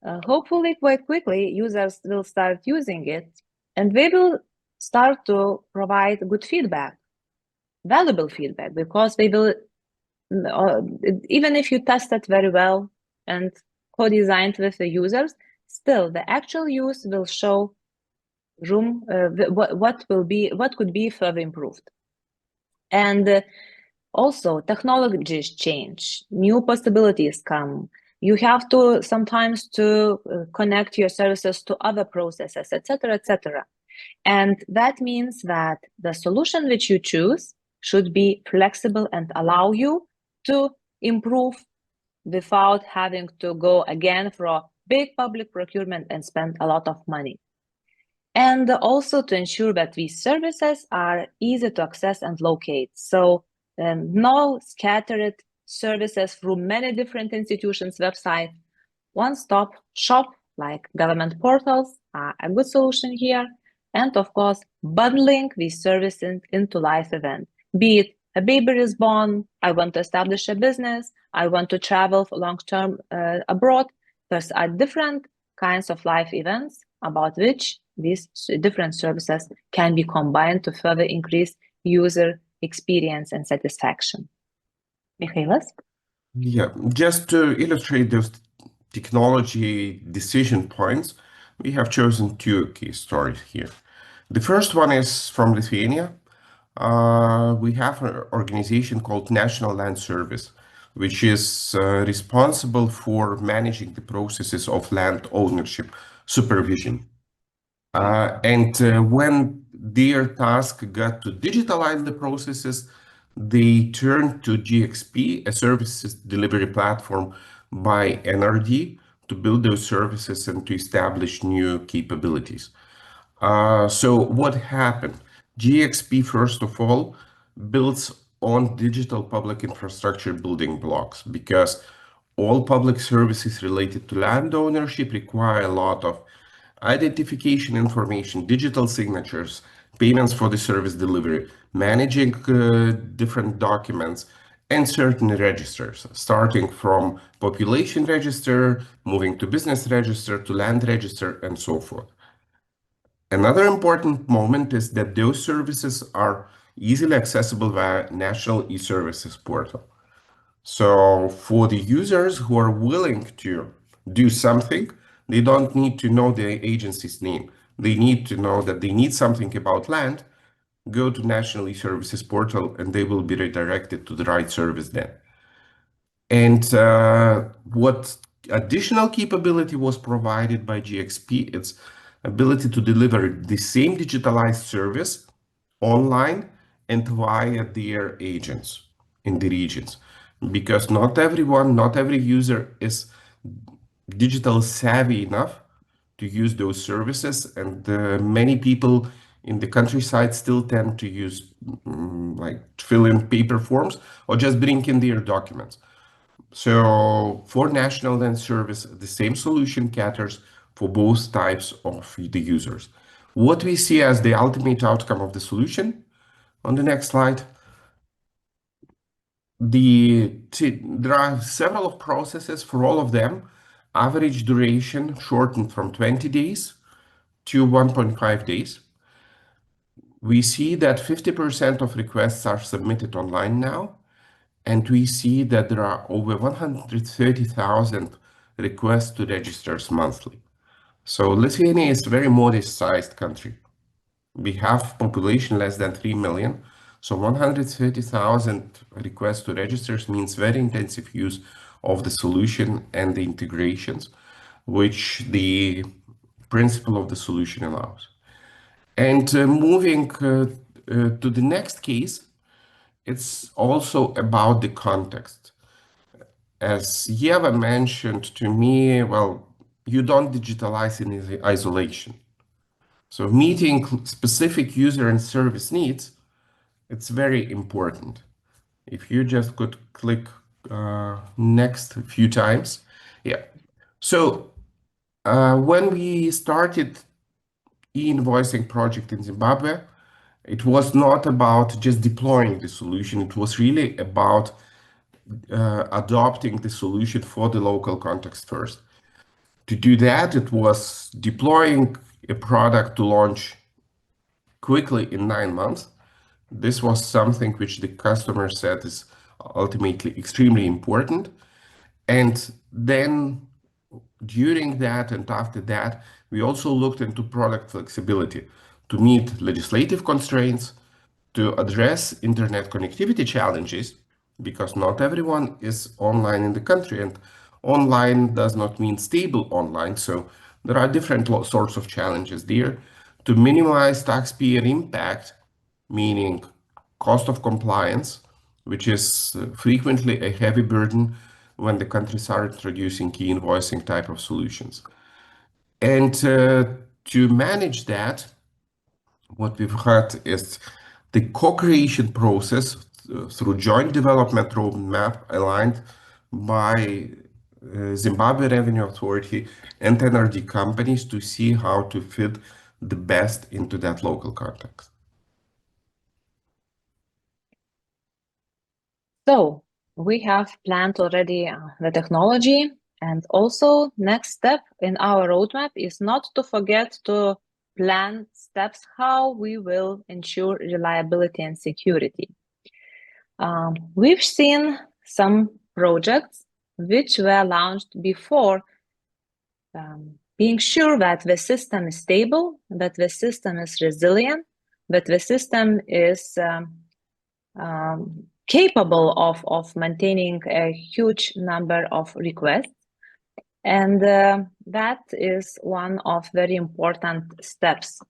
hopefully quite quickly, users will start using it, and they will start to provide good feedback, valuable feedback, because they will, even if you test it very well and co-designed with the users, still the actual use will show room what could be further improved. And also technologies change, new possibilities come. You have to sometimes to connect your services to other processes, etc., etc. And that means that the solution which you choose should be flexible and allow you to improve without having to go again for a big public procurement and spend a lot of money. And also to ensure that these services are easy to access and locate. So no scattered services through many different institutions' websites. One-stop shop like government portals are a good solution here. And of course, bundling these services into live events, be it a baby is born, I want to establish a business, I want to travel for long-term abroad. There are different kinds of live events about which these different services can be combined to further increase user experience and satisfaction. Mikhailas?
Yeah, just to illustrate those technology decision points, we have chosen two key stories here. The first one is from Lithuania. We have an organization called National Land Service, which is responsible for managing the processes of land ownership supervision. When their task got to digitalize the processes, they turned to GXP, a services delivery platform by NRD, to build those services and to establish new capabilities. So what happened? GXP, first of all, builds on digital public infrastructure building blocks, because all public services related to land ownership require a lot of identification information, digital signatures, payments for the service delivery, managing different documents, and certain registers, starting from population register, moving to business register, to land register, and so forth. Another important moment is that those services are easily accessible via National e-Services portal. So for the users who are willing to do something, they don't need to know the agency's name. They need to know that they need something about land, go to National e-Services portal, and they will be redirected to the right service then. And what additional capability was provided by GXP? It's ability to deliver the same digitalized service online and via their agents in the regions. Because not everyone, not every user is digital savvy enough to use those services, and many people in the countryside still tend to use like fill in paper forms or just bring in their documents. So for National Land Service, the same solution caters for both types of the users. What we see as the ultimate outcome of the solution on the next slide. There are several processes for all of them. Average duration shortened from 20 days to 1.5 days. We see that 50% of requests are submitted online now, and we see that there are over 130,000 requests to registers monthly. So Lithuania is a very modest-sized country. We have population less than 3 million, so 130,000 requests to registers means very intensive use of the solution and the integrations, which the principle of the solution allows. And moving to the next case, it's also about the context. As Yeva mentioned to me, well, you don't digitalize in isolation. So meeting specific user and service needs, it's very important. If you just could click next a few times. Yeah. So when we started e-invoicing project in Zimbabwe, it was not about just deploying the solution. It was really about adopting the solution for the local context first. To do that, it was deploying a product to launch quickly in 9 months. This was something which the customer said is ultimately extremely important. And then during that and after that, we also looked into product flexibility to meet legislative constraints, to address internet connectivity challenges, because not everyone is online in the country, and online does not mean stable online. So there are different sorts of challenges there. To minimize taxpayer impact, meaning cost of compliance, which is frequently a heavy burden when the countries are introducing key invoicing type of solutions. And to manage that, what we've had is the co-creation process through joint development roadmap aligned by Zimbabwe Revenue Authority and energy companies to see how to fit the best into that local context.
So we have planned already the technology, and also next step in our roadmap is not to forget to plan steps how we will ensure reliability and security. We've seen some projects which were launched before being sure that the system is stable, that the system is resilient, that the system is capable of maintaining a huge number of requests. And that is one of very important steps.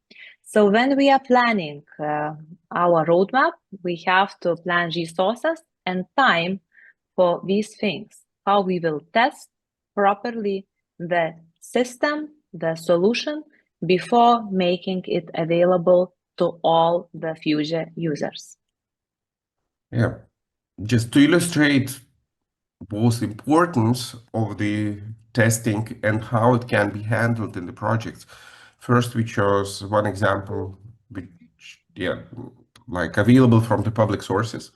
So when we are planning our roadmap, we have to plan resources and time for these things, how we will test properly the system, the solution, before making it available to all the future users.
Yeah, just to illustrate both importance of the testing and how it can be handled in the projects. First, we chose one example, which, like available from the public sources.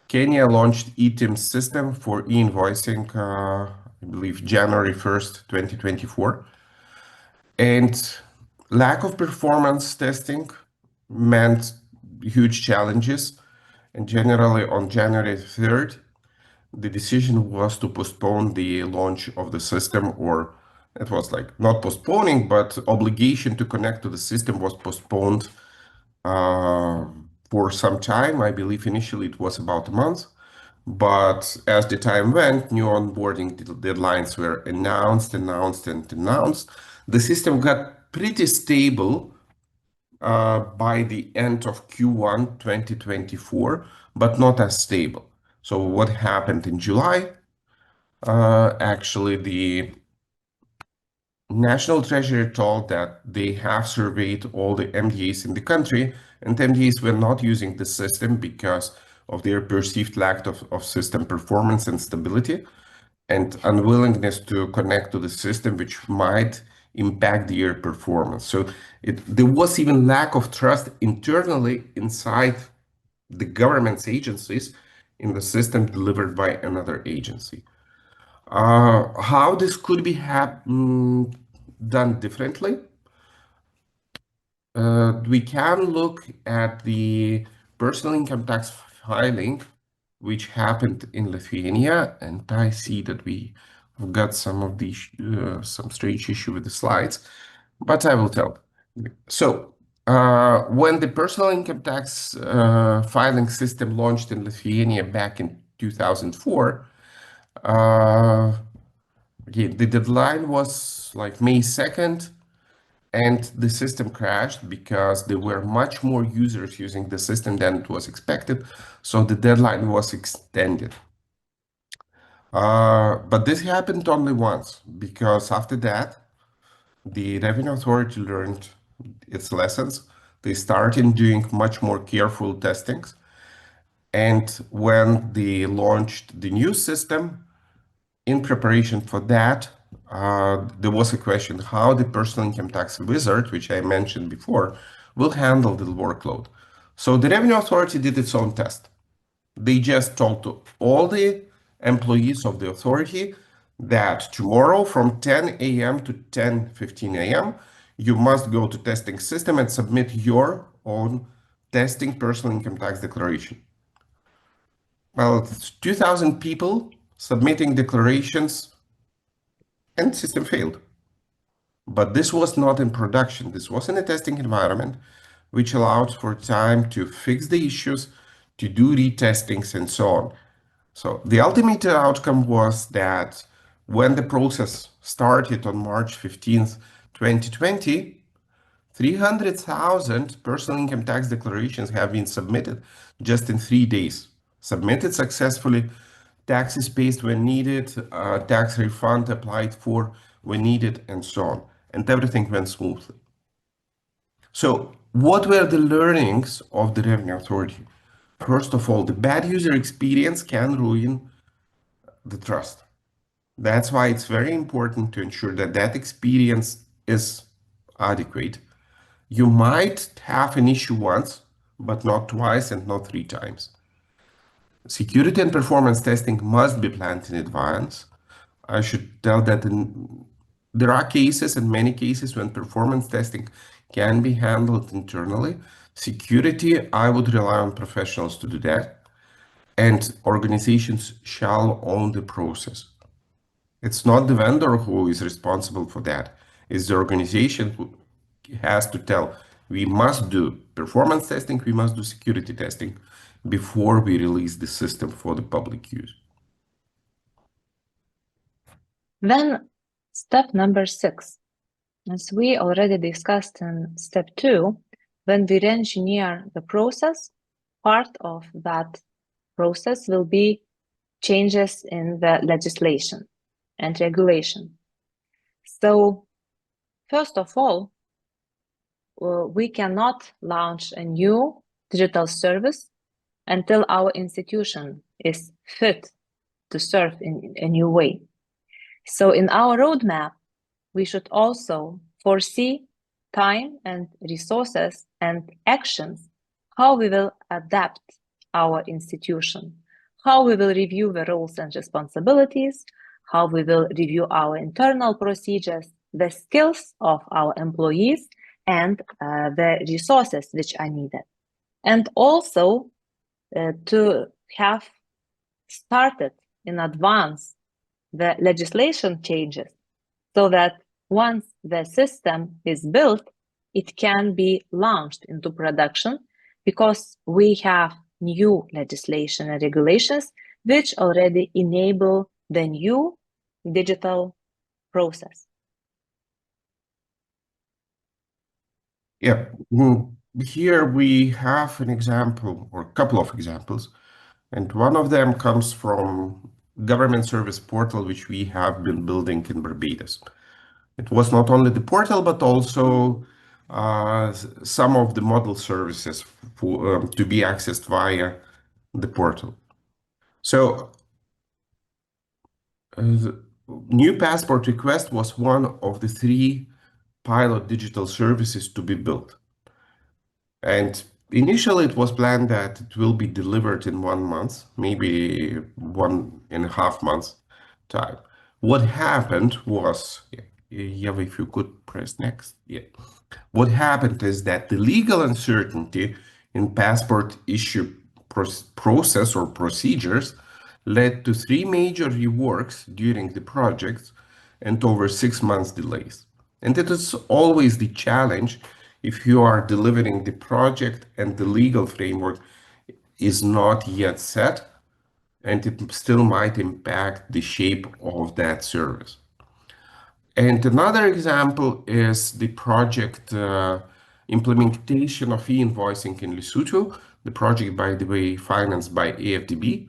Kenya launched eTIM system for e-invoicing, I believe January 1st, 2024. And lack of performance testing meant huge challenges. And generally on January 3rd, the decision was to postpone the launch of the system, or it was like not postponing, but obligation to connect to the system was postponed for some time. I believe initially it was about a month, but as the time went, new onboarding deadlines were announced. The system got pretty stable by the end of Q1 2024, but not as stable. So what happened in July? Actually, the National Treasury told that they have surveyed all the MDAs in the country, and MDAs were not using the system because of their perceived lack of system performance and stability and unwillingness to connect to the system, which might impact their performance. So there was even lack of trust internally inside the government's agencies in the system delivered by another agency. How this could be done differently? We can look at the personal income tax filing, which happened in Lithuania, and I see that we have got some strange issue with the slides, but I will tell. So, when the personal income tax filing system launched in Lithuania back in 2004, again, the deadline was like May 2nd, and the system crashed because there were much more users using the system than it was expected, so the deadline was extended. But this happened only once, because after that, the Revenue Authority learned its lessons. They started doing much more careful testings. And when they launched the new system, in preparation for that, there was a question how the personal income tax wizard, which I mentioned before, will handle the workload. So the Revenue Authority did its own test. They just told to all the employees of the authority that tomorrow from 10 a.m. to 10:15 a.m., you must go to testing system and submit your own testing personal income tax declaration. Well, it's 2,000 people submitting declarations, and the system failed. But this was not in production. This was in a testing environment, which allowed for time to fix the issues, to do retestings, and so on. So the ultimate outcome was that when the process started on March 15th, 2020, 300,000 personal income tax declarations have been submitted just in 3 days. Submitted successfully, taxes paid when needed, tax refund applied for when needed, and so on. And everything went smoothly. So what were the learnings of the Revenue Authority? First of all, the bad user experience can ruin the trust. That's why it's very important to ensure that that experience is adequate. You might have an issue once, but not twice and not 3 times. Security and performance testing must be planned in advance. I should tell that there are cases, in many cases, when performance testing can be handled internally. Security, I would rely on professionals to do that, and organizations shall own the process. It's not the vendor who is responsible for that. It's the organization who has to tell, we must do performance testing, we must do security testing before we release the system for the public use.
Then step number 6. As we already discussed in step 2, when we re-engineer the process, part of that process will be changes in the legislation and regulation. So first of all, we cannot launch a new digital service until our institution is fit to serve in a new way. So in our roadmap, we should also foresee time and resources and actions, how we will adapt our institution, how we will review the roles and responsibilities, how we will review our internal procedures, the skills of our employees, and the resources which are needed. And also to have started in advance the legislation changes so that once the system is built, it can be launched into production because we have new legislation and regulations which already enable the new digital process.
Yeah, here we have an example or a couple of examples, and one of them comes from government service portal, which we have been building in Barbados. It was not only the portal, but also some of the model services to be accessed via the portal. So the new passport request was one of the 3 pilot digital services to be built. And initially, it was planned that it will be delivered in 1 month, maybe 1.5 months time. What happened was, yeah, if you could press next. Yeah. What happened is that the legal uncertainty in passport issue process or procedures led to 3 major reworks during the project and over 6 months delays. And it is always the challenge if you are delivering the project and the legal framework is not yet set, and it still might impact the shape of that service. And another example is the project implementation of e-invoicing in Lesotho, the project, by the way, financed by AfDB.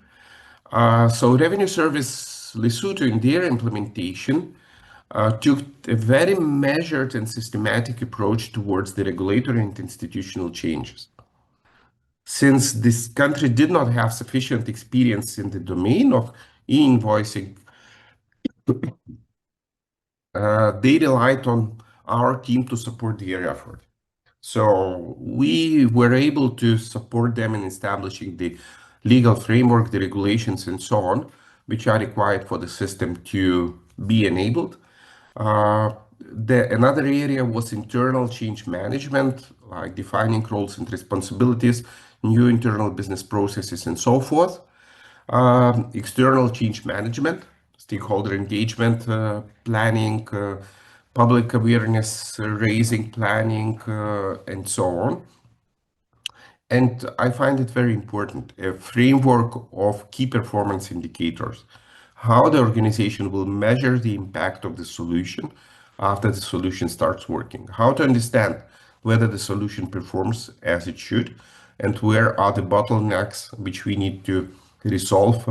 So Revenue Service Lesotho, in their implementation, took a very measured and systematic approach towards the regulatory and institutional changes. Since this country did not have sufficient experience in the domain of e-invoicing, they relied on our team to support their effort. So we were able to support them in establishing the legal framework, the regulations, and so on, which are required for the system to be enabled. Another area was internal change management, like defining roles and responsibilities, new internal business processes, and so forth. External change management, stakeholder engagement, planning, public awareness raising, planning, and so on. And I find it very important, a framework of key performance indicators, how the organization will measure the impact of the solution after the solution starts working, how to understand whether the solution performs as it should, and where are the bottlenecks which we need to resolve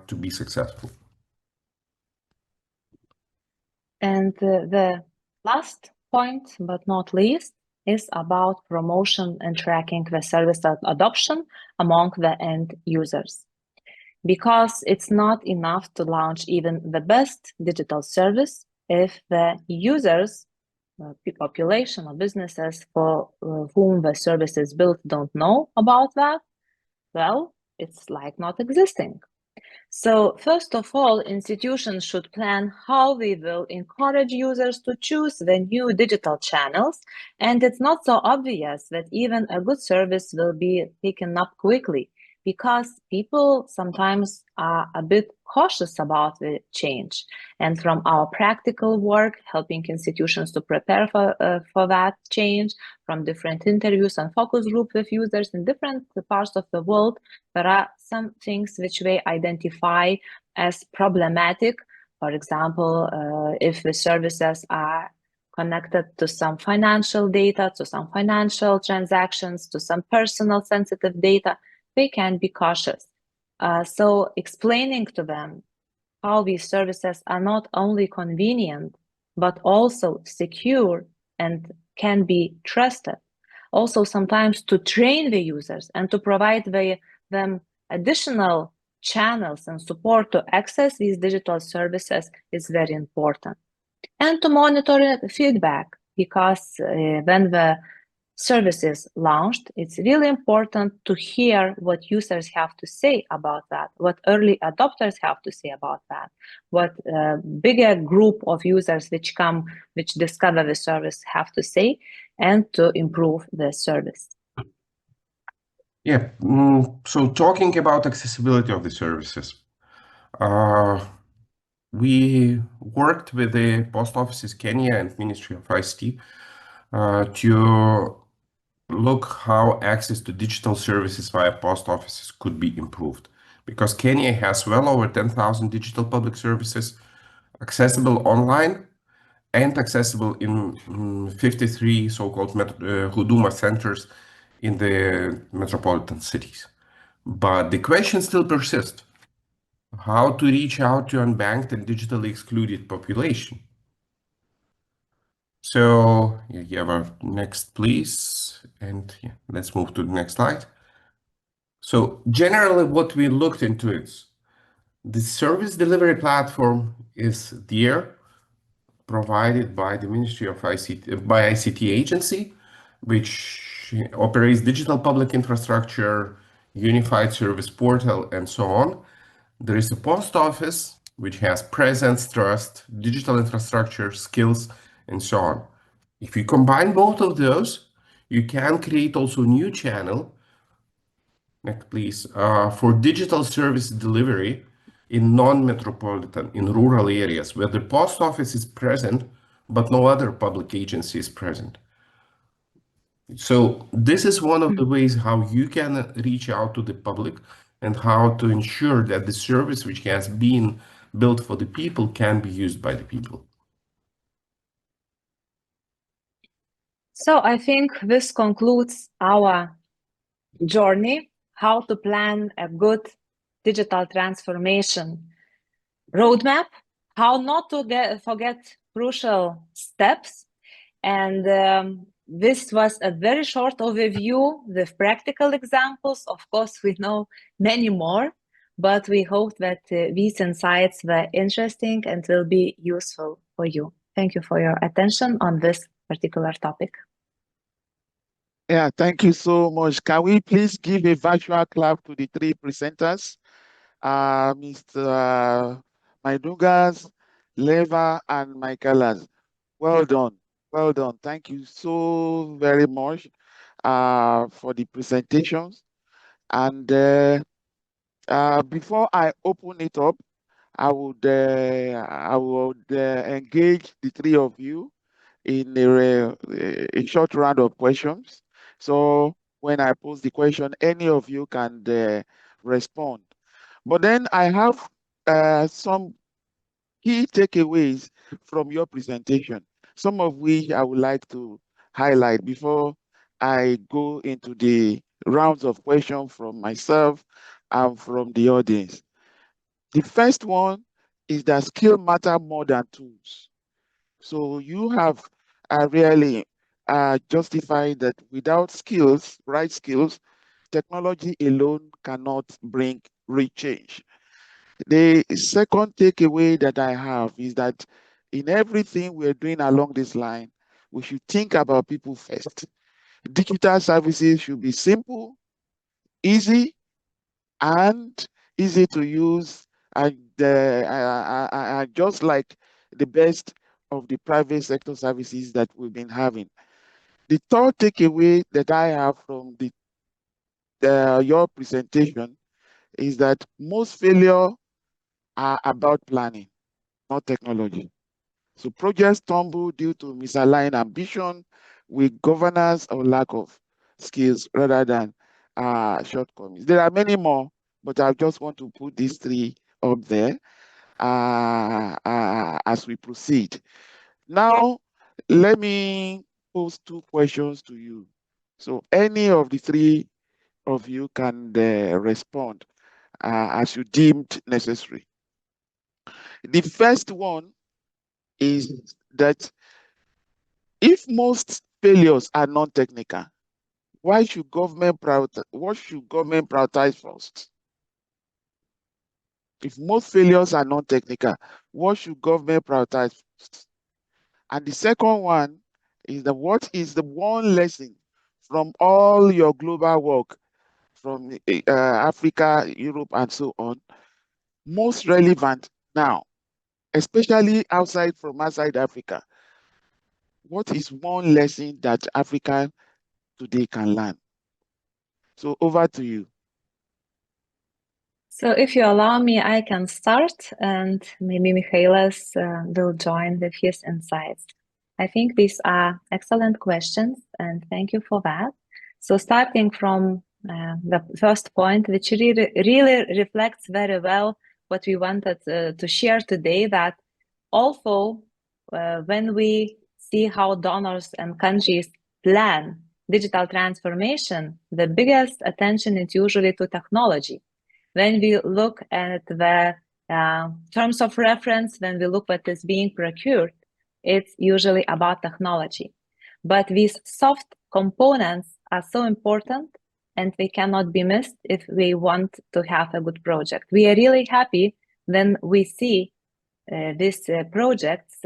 to be successful.
And the last point, but not least, is about promotion and tracking the service adoption among the end users. Because it's not enough to launch even the best digital service if the users, population or businesses for whom the service is built don't know about that, well, it's like not existing. So first of all, institutions should plan how they will encourage users to choose the new digital channels. And it's not so obvious that even a good service will be taken up quickly, because people sometimes are a bit cautious about the change. And from our practical work, helping institutions to prepare for that change, from different interviews and focus group with users in different parts of the world, there are some things which we identify as problematic. For example, if the services are connected to some financial data, to some financial transactions, to some personal sensitive data, they can be cautious. So explaining to them how these services are not only convenient, but also secure and can be trusted. Also, sometimes to train the users and to provide them additional channels and support to access these digital services is very important. And to monitor feedback, because when the service is launched, it's really important to hear what users have to say about that, what early adopters have to say about that, what bigger group of users which discover the service have to say, and to improve the service.
Yeah, so talking about accessibility of the services, we worked with the Post Offices Kenya and Ministry of ICT to look how access to digital services via post offices could be improved. Because Kenya has well over 10,000 digital public services accessible online and accessible in 53 so-called Huduma centers in the metropolitan cities. But the question still persists: how to reach out to unbanked and digitally excluded population? So you have a next, please. And yeah, let's move to the next slide. So generally what we looked into is the service delivery platform is there provided by the Ministry of ICT Agency, which operates digital public infrastructure, unified service portal, and so on. There is a post office, which has presence, trust, digital infrastructure, skills, and so on. If you combine both of those, you can create also a new channel, next please, for digital service delivery in non-metropolitan, in rural areas where the post office is present, but no other public agency is present. So this is one of the ways how you can reach out to the public and how to ensure that the service which has been built for the people can be used by the people.
So I think this concludes our journey, how to plan a good digital transformation roadmap, how not to forget crucial steps. And this was a very short overview with practical examples. Of course, we know many more, but we hope that these insights were interesting and will be useful for you. Thank you for your attention on this particular topic.
Yeah, thank you so much. Can we please give a virtual clap to the three presenters, Mr. Maidugas, Leva, and Michaelas? Well done. Well done. Thank you so very much for the presentations. And before I open it up, I would engage the three of you in a short round of questions. So when I pose the question, any of you can respond. But then I have some key takeaways from your presentation, some of which I would like to highlight before I go into the rounds of questions from myself and from the audience. The first one is that skill matter more than tools. So you have really justified that without skills, right skills, technology alone cannot bring real change. The second takeaway that I have is that in everything we're doing along this line, we should think about people first. Digital services should be simple, easy, and easy to use, and just like the best of the private sector services that we've been having. The third takeaway that I have from your presentation is that most failure are about planning, not technology. So projects stumble due to misaligned ambition with governance or lack of skills rather than shortcomings. There are many more, but I just want to put these three up there as we proceed. Now, let me pose two questions to you. So any of the three of you can respond as you deemed necessary. The first one is that if most failures are non-technical, what should government prioritize first? If most failures are non-technical, what should government prioritize first? And the second one is that what is the one lesson from all your global work from Africa, Europe, and so on, most relevant now, especially outside Africa? What is one lesson that Africa today can learn? So over to you.
So if you allow me, I can start and maybe Michaelas will join with his insights. I think these are excellent questions and thank you for that. So starting from the first point, which really reflects very well what we wanted to share today, that although when we see how donors and countries plan digital transformation, the biggest attention is usually to technology. When we look at the terms of reference, when we look what is being procured, it's usually about technology. But these soft components are so important and they cannot be missed if we want to have a good project. We are really happy when we see these projects,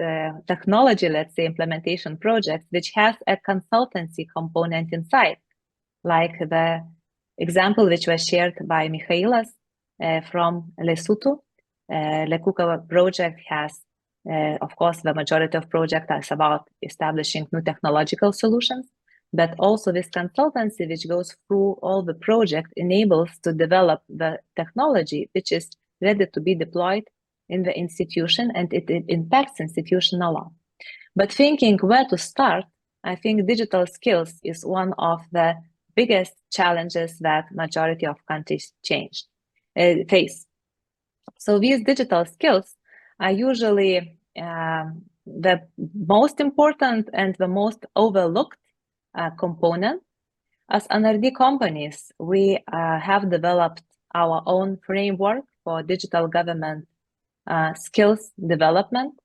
technology, let's say, implementation projects, which has a consultancy component inside, like the example which was shared by Mikhailas from Lesotho. Lekuka project has, of course, the majority of projects is about establishing new technological solutions, but also this consultancy, which goes through all the project, enables to develop the technology which is ready to be deployed in the institution, and it impacts institution a lot. But thinking where to start, I think digital skills is one of the biggest challenges that majority of countries face. So these digital skills are usually the most important and the most overlooked component. As NRD companies, we have developed our own framework for digital government skills development,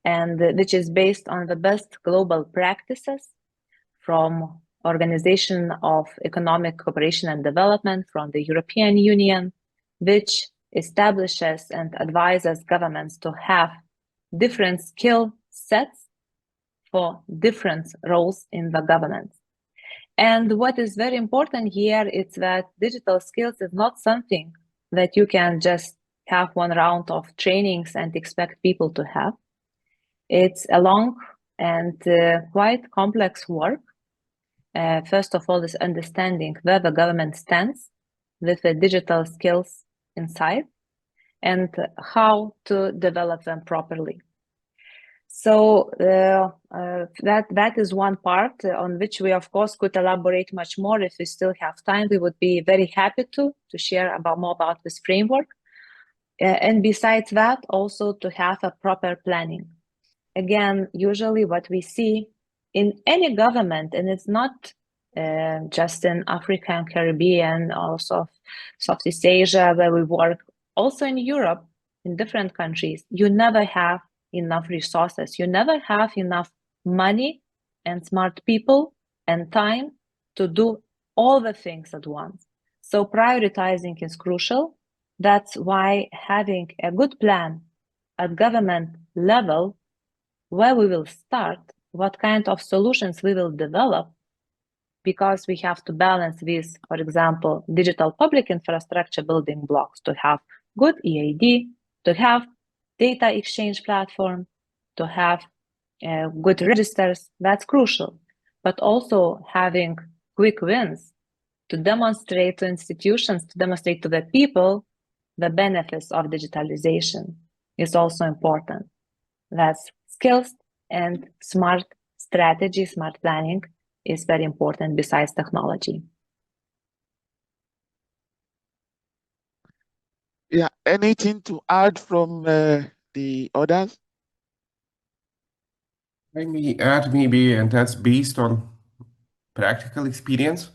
and which is based on the best global practices from Organization of Economic Cooperation and Development, from the European Union, which establishes and advises governments to have different skill sets for different roles in the government. And what is very important here is that digital skills is not something that you can just have one round of trainings and expect people to have. It's a long and quite complex work. First of all, is understanding where the government stands with the digital skills inside and how to develop them properly. So that is one part on which we, of course, could elaborate much more. If we still have time, we would be very happy to share more about this framework. And besides that, also to have a proper planning. Again, usually what we see in any government, and it's not just in Africa and Caribbean, also Southeast Asia, where we work, also in Europe, in different countries, you never have enough resources. You never have enough money and smart people and time to do all the things at once. So prioritizing is crucial. That's why having a good plan at government level, where we will start, what kind of solutions we will develop, because we have to balance this, for example, digital public infrastructure building blocks to have good EAD, to have data exchange platform, to have good registers. That's crucial. But also having quick wins to demonstrate to institutions, to demonstrate to the people the benefits of digitalization is also important. That's skills and smart strategy, smart planning is very important besides technology.
Yeah, anything to add from the others?
I may add maybe, and that's based on practical experience,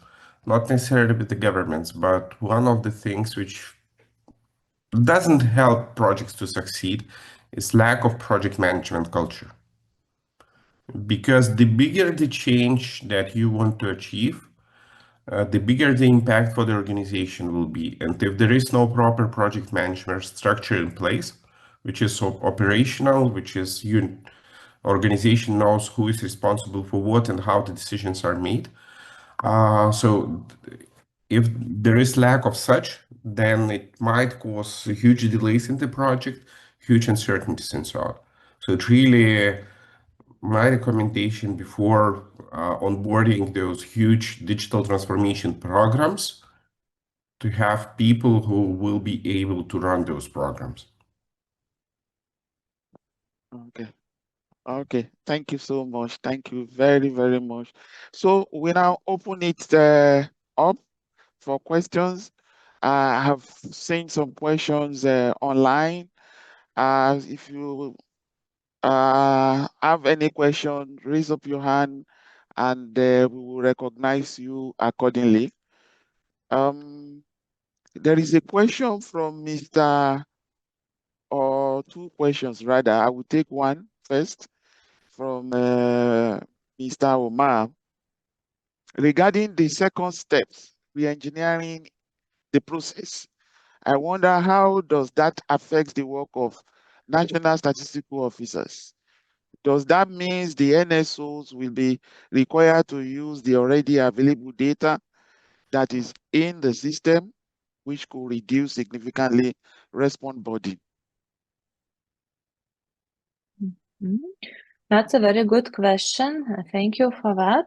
not necessarily with the governments, but one of the things which doesn't help projects to succeed is lack of project management culture. Because the bigger the change that you want to achieve, the bigger the impact for the organization will be. And if there is no proper project management structure in place, which is operational, which is organization knows who is responsible for what and how the decisions are made. So if there is lack of such, then it might cause huge delays in the project, huge uncertainties and so on. So it really, my recommendation before onboarding those huge digital transformation programs, to have people who will be able to run those programs.
Okay. Okay. Thank you so much. Thank you very, very much. So we now open it up for questions. I have seen some questions online. If you have any question, raise up your hand and we will recognize you accordingly. There is a question from Mr. or two questions rather. I will take one first from Mr. Omar regarding the second steps, re-engineering the process. I wonder how does that affect the work of national statistical officers. Does that mean the NSOs will be required to use the already available data that is in the system, which could reduce significantly response burden?
That's a very good question. Thank you for that.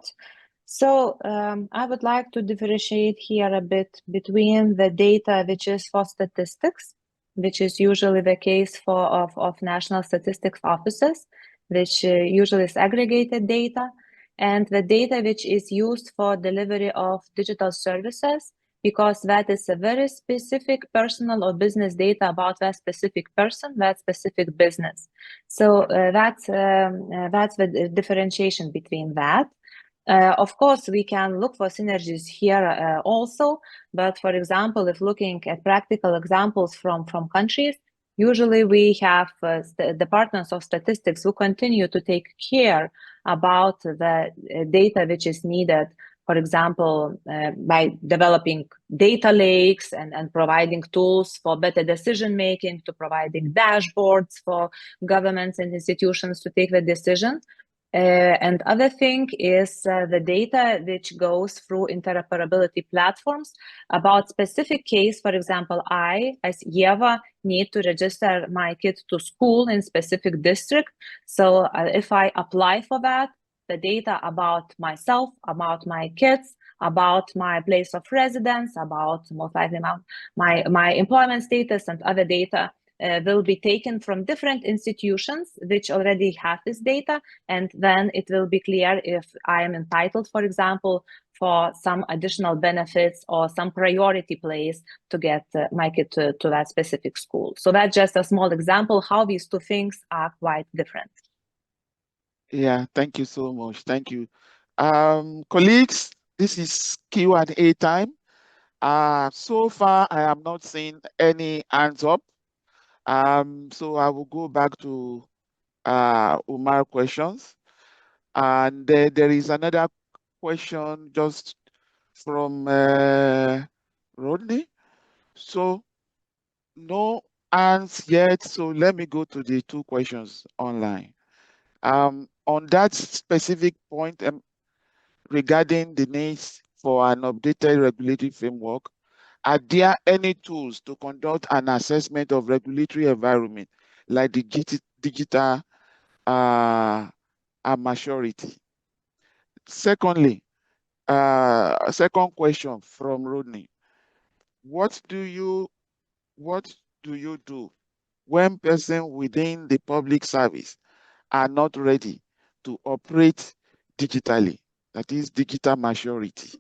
So I would like to differentiate here a bit between the data which is for statistics, which is usually the case of national statistics offices, which usually is aggregated data, and the data which is used for delivery of digital services, because that is a very specific personal or business data about that specific person, that specific business. So that's the differentiation between that. Of course, we can look for synergies here also, but for example, if looking at practical examples from countries, usually we have the partners of statistics who continue to take care about the data which is needed, for example, by developing data lakes and providing tools for better decision making, to providing dashboards for governments and institutions to take the decision. And other thing is the data which goes through interoperability platforms about specific case. For example, I, as Yeva, need to register my kid to school in specific district. So if I apply for that, the data about myself, about my kids, about my place of residence, about most likely my employment status and other data will be taken from different institutions which already have this data, and then it will be clear if I am entitled, for example, for some additional benefits or some priority place to get my kid to that specific school. So that's just a small example how these two things are quite different.
Yeah, thank you so much. Thank you. Colleagues, this is Q&A time. So far, I have not seen any hands up. So I will go back to Umar questions. And there is another question just from Rodney. So no hands yet. So let me go to the two questions online. On that specific point regarding the needs for an updated regulatory framework, are there any tools to conduct an assessment of regulatory environment, like the digital maturity? Secondly, second question from Rodney. What do you do when persons within the public service are not ready to operate digitally? That is digital maturity.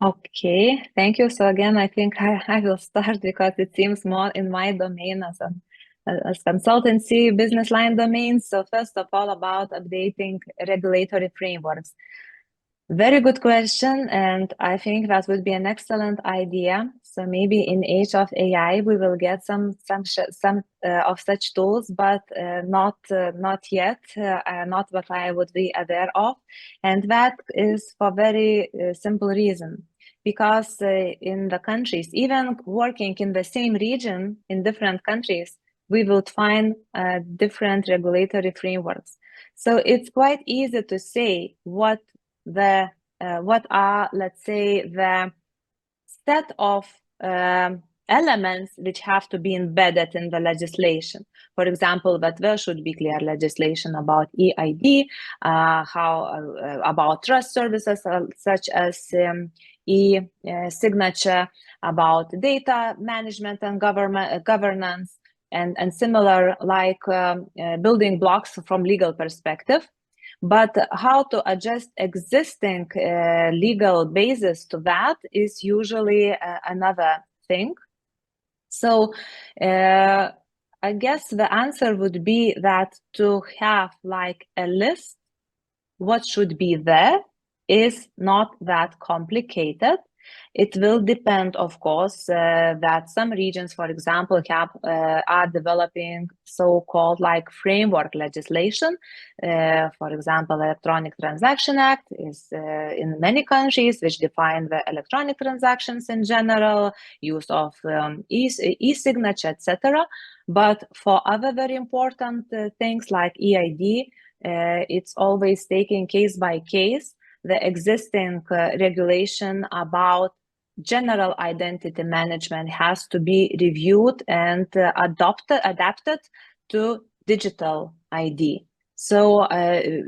Okay, thank you. So again, I think I will start because it seems more in my domain as consultancy, business line domain. So first of all, about updating regulatory frameworks. Very good question, and I think that would be an excellent idea. So maybe in age of AI, we will get some of such tools, but not yet, not what I would be aware of, and that is for very simple reason. Because in the countries, even working in the same region in different countries, we would find different regulatory frameworks. So it's quite easy to say what are, let's say, the set of elements which have to be embedded in the legislation. For example, that there should be clear legislation about eID, about trust services such as e-signature, about data management and governance, and similar like building blocks from legal perspective. But how to adjust existing legal basis to that is usually another thing. So I guess the answer would be that to have like a list, what should be there is not that complicated. It will depend, of course, that some regions, for example, are developing so-called like framework legislation. For example, Electronic Transaction Act is in many countries, which define the electronic transactions in general, use of e-signature, etc. But for other very important things like EID, it's always taken case by case. The existing regulation about general identity management has to be reviewed and adapted to digital ID. So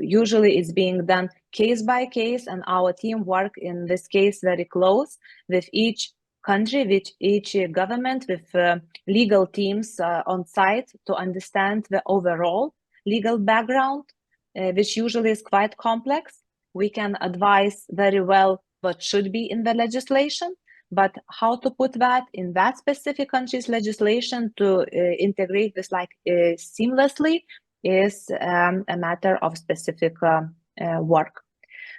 usually it's being done case by case, and our team work in this case very close with each country, with each government, with legal teams on site to understand the overall legal background, which usually is quite complex. We can advise very well what should be in the legislation, but how to put that in that specific country's legislation to integrate this like seamlessly is a matter of specific work.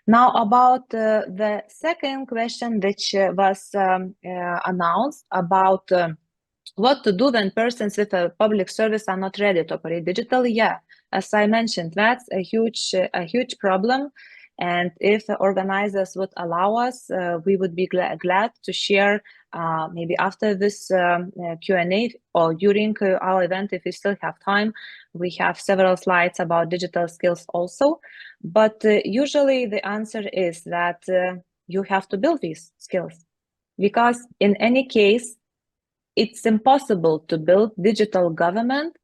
Now about the second question, which was announced about what to do when persons with a public service are not ready to operate digitally. Yeah, as I mentioned, that's a huge problem. And if the organizers would allow us, we would be glad to share maybe after this Q&A or during our event, if we still have time. We have several slides about digital skills also. But usually the answer is that you have to build these skills, because in any case, it's impossible to build digital government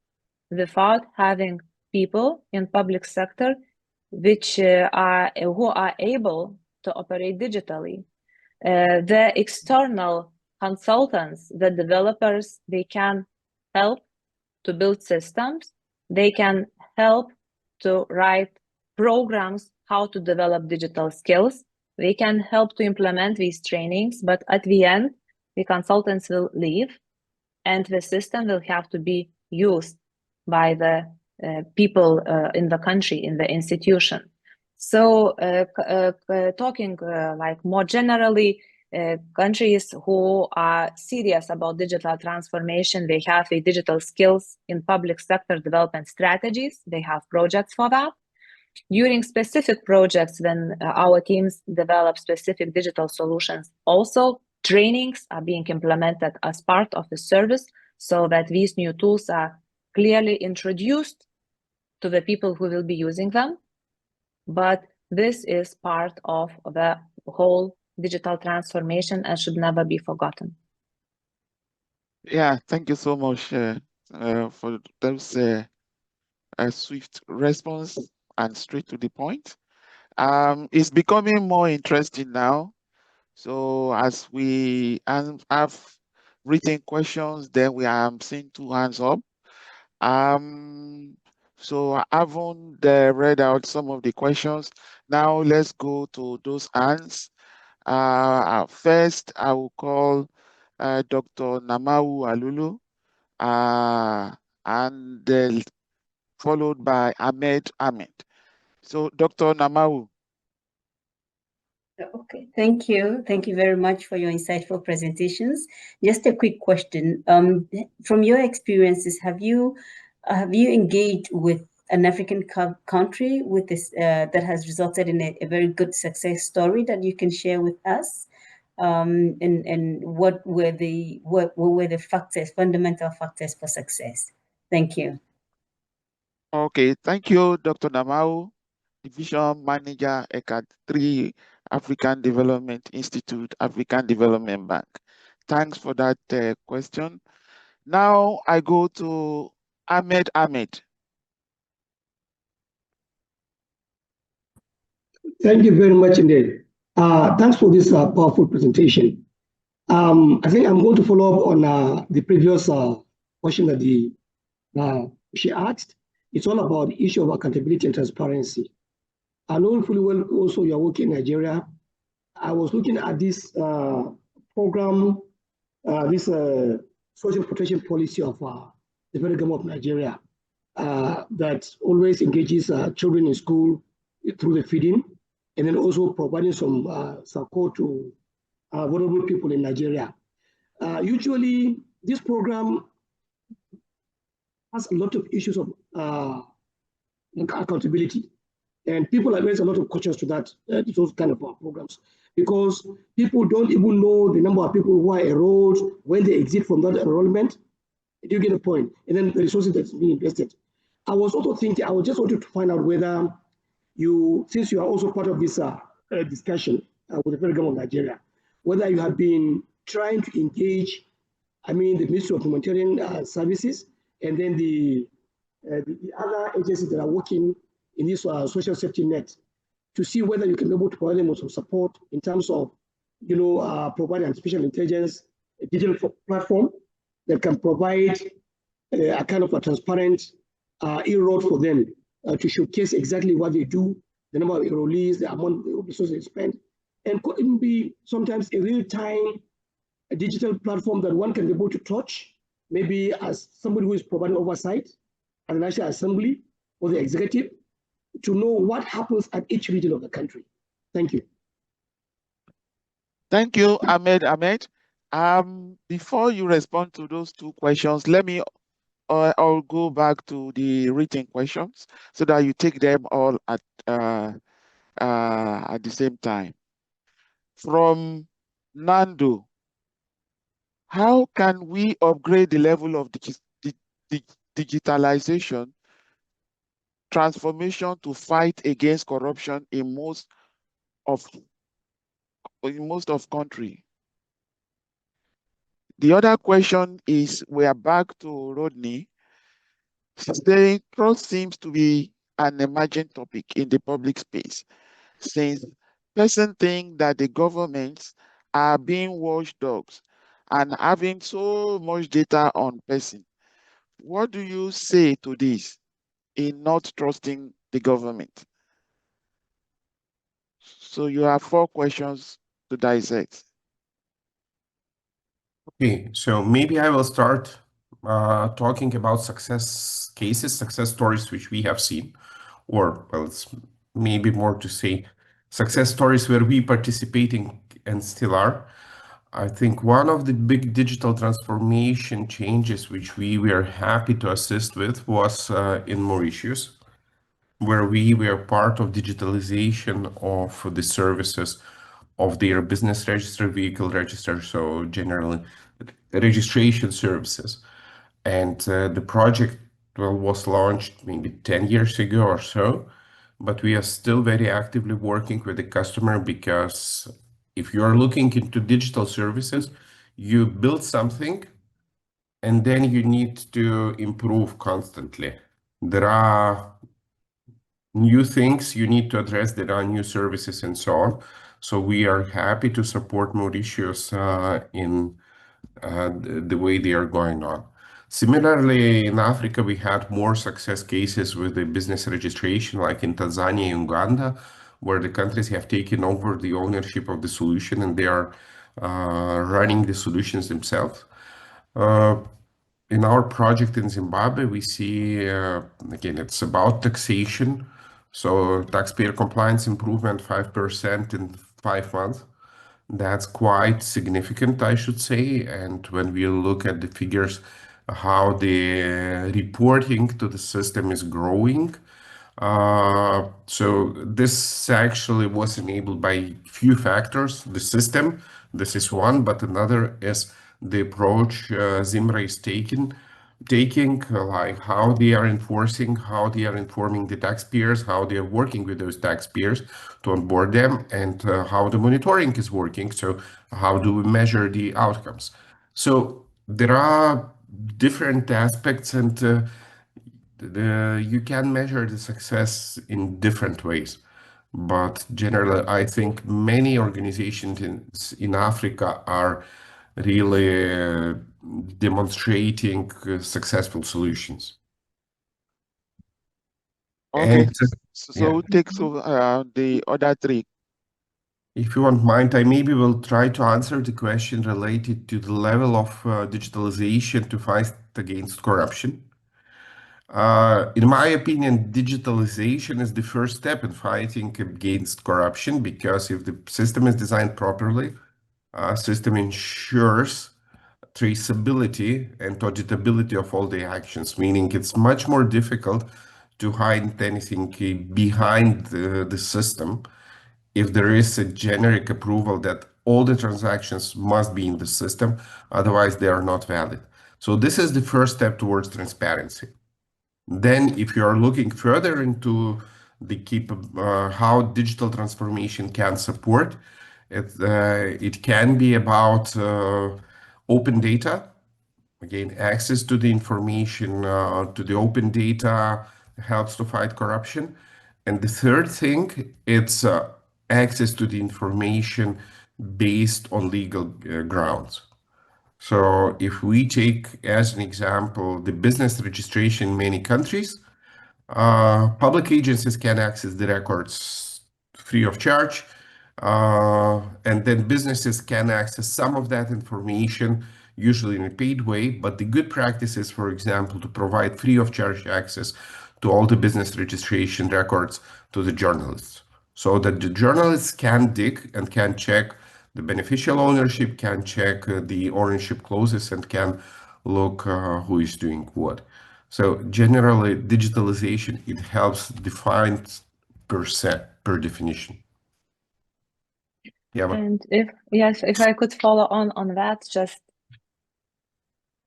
without having people in public sector who are able to operate digitally. The external consultants, the developers, they can help to build systems. They can help to write programs how to develop digital skills. They can help to implement these trainings, but at the end, the consultants will leave and the system will have to be used by the people in the country, in the institution. So talking like more generally, countries who are serious about digital transformation, they have a digital skills in public sector development strategies. They have projects for that. During specific projects, when our teams develop specific digital solutions, also trainings are being implemented as part of the service so that these new tools are clearly introduced to the people who will be using them. But this is part of the whole digital transformation and should never be forgotten.
Yeah, thank you so much for those swift response and straight to the point. It's becoming more interesting now. So as we have written questions, then we are seeing 2 hands up. So I haven't read out some of the questions. Now let's go to those hands. First, I will call Dr. Namau Alulu, and followed by Ahmed. So Dr. Namau.
Okay, thank you. Thank you very much for your insightful presentations. Just a quick question. From your experiences, have you engaged with an African country with this that has resulted in a very good success story that you can share with us? And what were the factors, fundamental factors for success? Thank you.
Okay, thank you, Dr. Namau, Division Manager, ECAD 3, African Development Institute, African Development Bank. Thanks for that question. Now I go to Ahmed.
Thank you very much indeed. Thanks for this powerful presentation. I think I'm going to follow up on the previous question that she asked. It's all about the issue of accountability and transparency. I know fully well also you're working in Nigeria. I was looking at this program, this social protection policy of the federal government of Nigeria that always engages children in school through the feeding, and then also providing some support to vulnerable people in Nigeria. Usually, this program has a lot of issues of accountability. And people have raised a lot of questions to that, those kind of programs, because people don't even know the number of people who are enrolled, when they exit from that enrollment. Do you get the point? And then the resources that's being invested. I was also thinking, I was just wanted to find out whether you, since you are also part of this discussion with the federal government of Nigeria, whether you have been trying to engage, the Ministry of Humanitarian Services and then the other agencies that are working in this social safety net to see whether you can be able to provide them with some support in terms of, providing artificial intelligence, a digital platform that can provide a kind of a transparent e-road for them to showcase exactly what they do, the number of enrollees, the amount of resources they spend, and could even be sometimes a real-time digital platform that one can be able to touch, maybe as somebody who is providing oversight at the National Assembly or the executive, to know what happens at each region of the country. Thank you.
Thank you, Ahmed. Before you respond to those two questions, let me I'll go back to the written questions so that you take them all at the same time. From Nando, how can we upgrade the level of digitalization transformation to fight against corruption in most of country? The other question is, we are back to Rodney, saying trust seems to be an emerging topic in the public space, since persons think that the governments are being watchdogs and having so much data on person. What do you say to this in not trusting the government? So you have 4 questions to dissect.
Okay, so maybe I will start talking about success cases, success stories which we have seen, or well, it's maybe more to say success stories where we participating and still are. I think one of the big digital transformation changes which we were happy to assist with was in Mauritius, where we were part of digitalization of the services of their business register, vehicle register, so generally registration services. And the project was launched maybe 10 years ago or so, but we are still very actively working with the customer, because if you are looking into digital services, you build something and then you need to improve constantly. There are new things you need to address, there are new services and so on. So we are happy to support Mauritius in the way they are going on. Similarly, in Africa, we had more success cases with the business registration, like in Tanzania and Uganda, where the countries have taken over the ownership of the solution and they are running the solutions themselves. In our project in Zimbabwe, we see, again, it's about taxation. So taxpayer compliance improvement, 5% in 5 months. That's quite significant, I should say. And when we look at the figures, how the reporting to the system is growing. So this actually was enabled by few factors. The system, this is one, but another is the approach Zimra is taking, like how they are enforcing, how they are informing the taxpayers, how they are working with those taxpayers to onboard them, and how the monitoring is working. So how do we measure the outcomes? So there are different aspects, and you can measure the success in different ways. But generally, I think many organizations in Africa are really demonstrating successful solutions.
Okay,
And
so
yeah,
take the other 3.
if you won't mind, I maybe will try to answer the question related to the level of digitalization to fight against corruption. In my opinion, digitalization is the first step in fighting against corruption, because if the system is designed properly, system ensures traceability and auditability of all the actions, meaning it's much more difficult to hide anything behind the system if there is a generic approval that all the transactions must be in the system, otherwise they are not valid. So this is the first step towards transparency. Then if you are looking further into the how digital transformation can support, it can be about open data. Again, access to the information, to the open data helps to fight corruption. And the third thing, it's access to the information based on legal grounds. So if we take as an example the business registration in many countries, public agencies can access the records free of charge, and then businesses can access some of that information, usually in a paid way. But the good practice is, for example, to provide free of charge access to all the business registration records to the journalists, so that the journalists can dig and can check the beneficial ownership, can check the ownership clauses, and can look who is doing what. So generally, digitalization, it helps define per definition. Yeah.
And if I could follow on that, just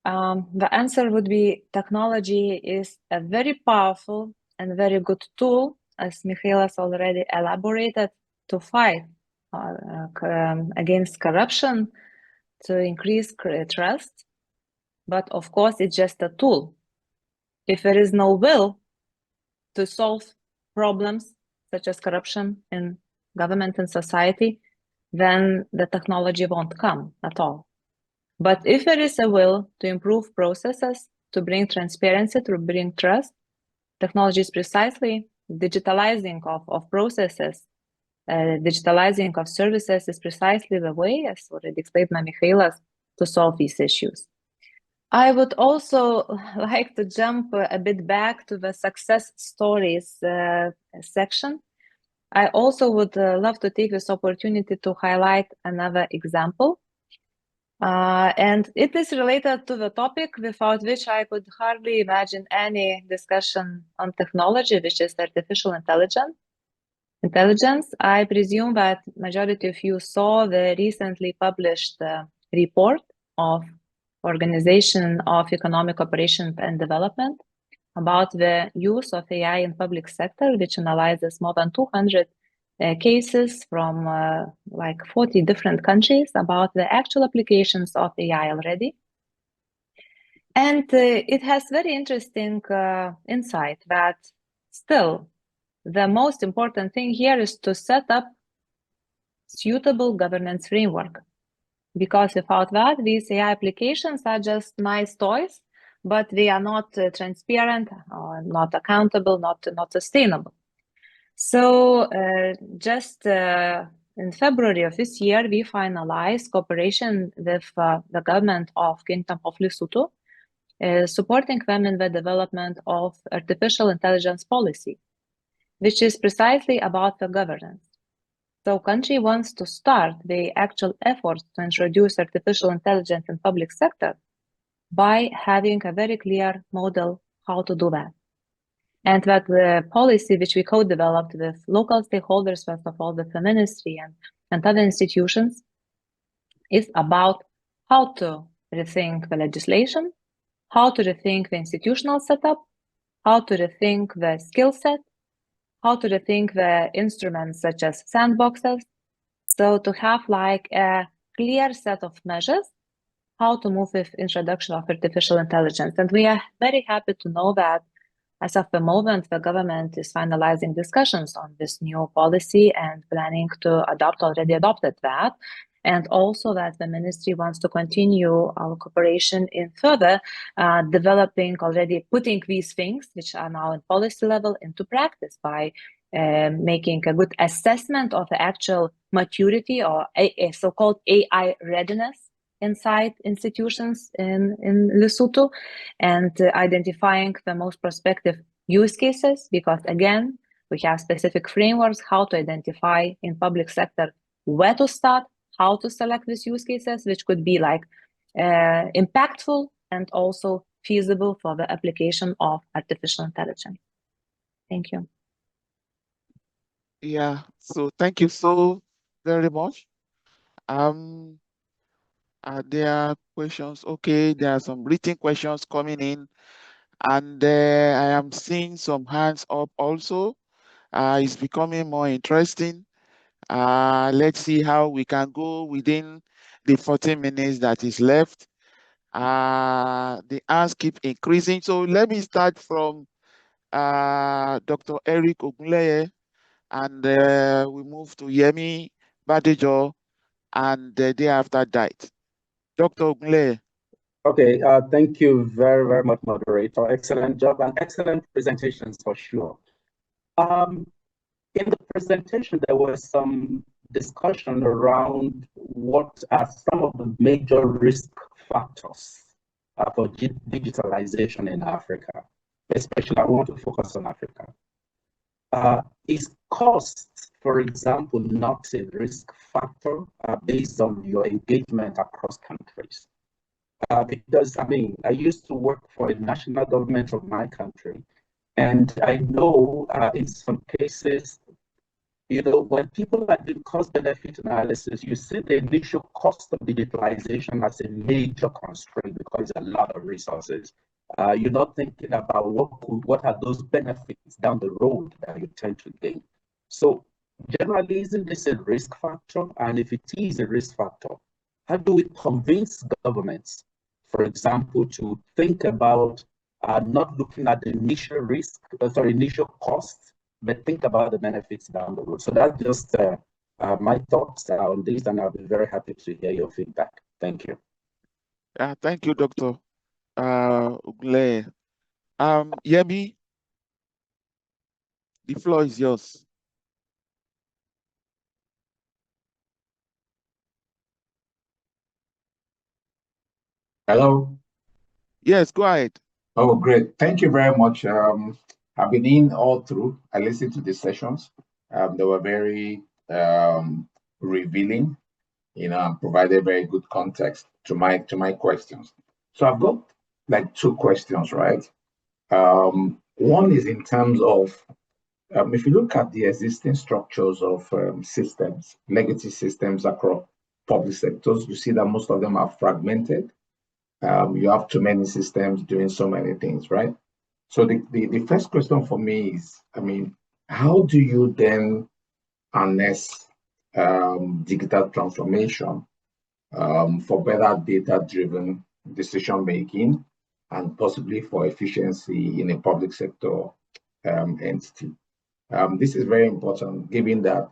the answer would be technology is a very powerful and very good tool, as Mikhailas already elaborated, to fight against corruption, to increase trust. But of course, it's just a tool. If there is no will to solve problems such as corruption in government and society, then the technology won't come at all. But if there is a will to improve processes, to bring transparency, to bring trust, technology is precisely digitalizing of processes, digitalizing of services is precisely the way, as already explained by Mikhailas, to solve these issues. I would also like to jump a bit back to the success stories section. I also would love to take this opportunity to highlight another example. And it is related to the topic without which I could hardly imagine any discussion on technology, which is artificial intelligence. I presume that majority of you saw the recently published report of Organization of Economic Cooperation and Development about the use of AI in public sector, which analyzes more than 200 cases from like 40 different countries about the actual applications of AI already. And it has very interesting insight that still the most important thing here is to set up suitable governance framework. Because without that, these AI applications are just nice toys, but they are not transparent, or not accountable, not sustainable. So just in February of this year, we finalized cooperation with the government of Kingdom of Lesotho, supporting them in the development of artificial intelligence policy, which is precisely about the governance. So country wants to start the actual efforts to introduce artificial intelligence in public sector by having a very clear model how to do that. And that the policy which we co-developed with local stakeholders, first of all, with the ministry and other institutions, is about how to rethink the legislation, how to rethink the institutional setup, how to rethink the skill set, how to rethink the instruments such as sandboxes. So to have like a clear set of measures, how to move with introduction of artificial intelligence. And we are very happy to know that as of the moment, the government is finalizing discussions on this new policy and planning to already adopted that. And also that the ministry wants to continue our cooperation in further developing, already putting these things, which are now in policy level, into practice by making a good assessment of the actual maturity or a so-called AI readiness inside institutions in Lesotho, and identifying the most prospective use cases, because again, we have specific frameworks how to identify in public sector where to start, how to select these use cases, which could be like impactful and also feasible for the application of artificial intelligence. Thank you.
Yeah, so thank you so very much. There are questions. Okay, there are some written questions coming in, and I am seeing some hands up also. It's becoming more interesting. Let's see how we can go within the 40 minutes that is left. The hands keep increasing. So let me start from Dr. Eric Ogunleye, and we move to Yemi Badejo, and the day after that. Dr. Ogunleye.
Okay, thank you very, very much, moderator. Excellent job and excellent presentations for sure. In the presentation, there was some discussion around what are some of the major risk factors for digitalization in Africa. Especially, I want to focus on Africa. Is cost, for example, not a risk factor based on your engagement across countries? Because, I mean, I used to work for a national government of my country, and I know in some cases, you know, when people are doing cost-benefit analysis, you see the initial cost of digitalization as a major constraint because a lot of resources. You're not thinking about what are those benefits down the road that you tend to gain. So generally, isn't this a risk factor? And if it is a risk factor, how do we convince governments, for example, to think about not looking at the initial initial costs, but think about the benefits down the road? So that's just my thoughts on this, and I'll be very happy to hear your feedback. Thank you.
Thank you, Dr. Ogunleye. Yemi, the floor is yours.
Hello.
Yes, go ahead.
Oh, great. Thank you very much. I've been in all through. I listened to the sessions. They were very revealing, you know, and provided very good context to my questions. So I've got like two questions, right? One is in terms of if you look at the existing structures of systems, legacy systems across public sectors, you see that most of them are fragmented. You have too many systems doing so many things, right? So the first question for me is, I mean, how do you then harness digital transformation for better data-driven decision making and possibly for efficiency in a public sector entity? This is very important, given that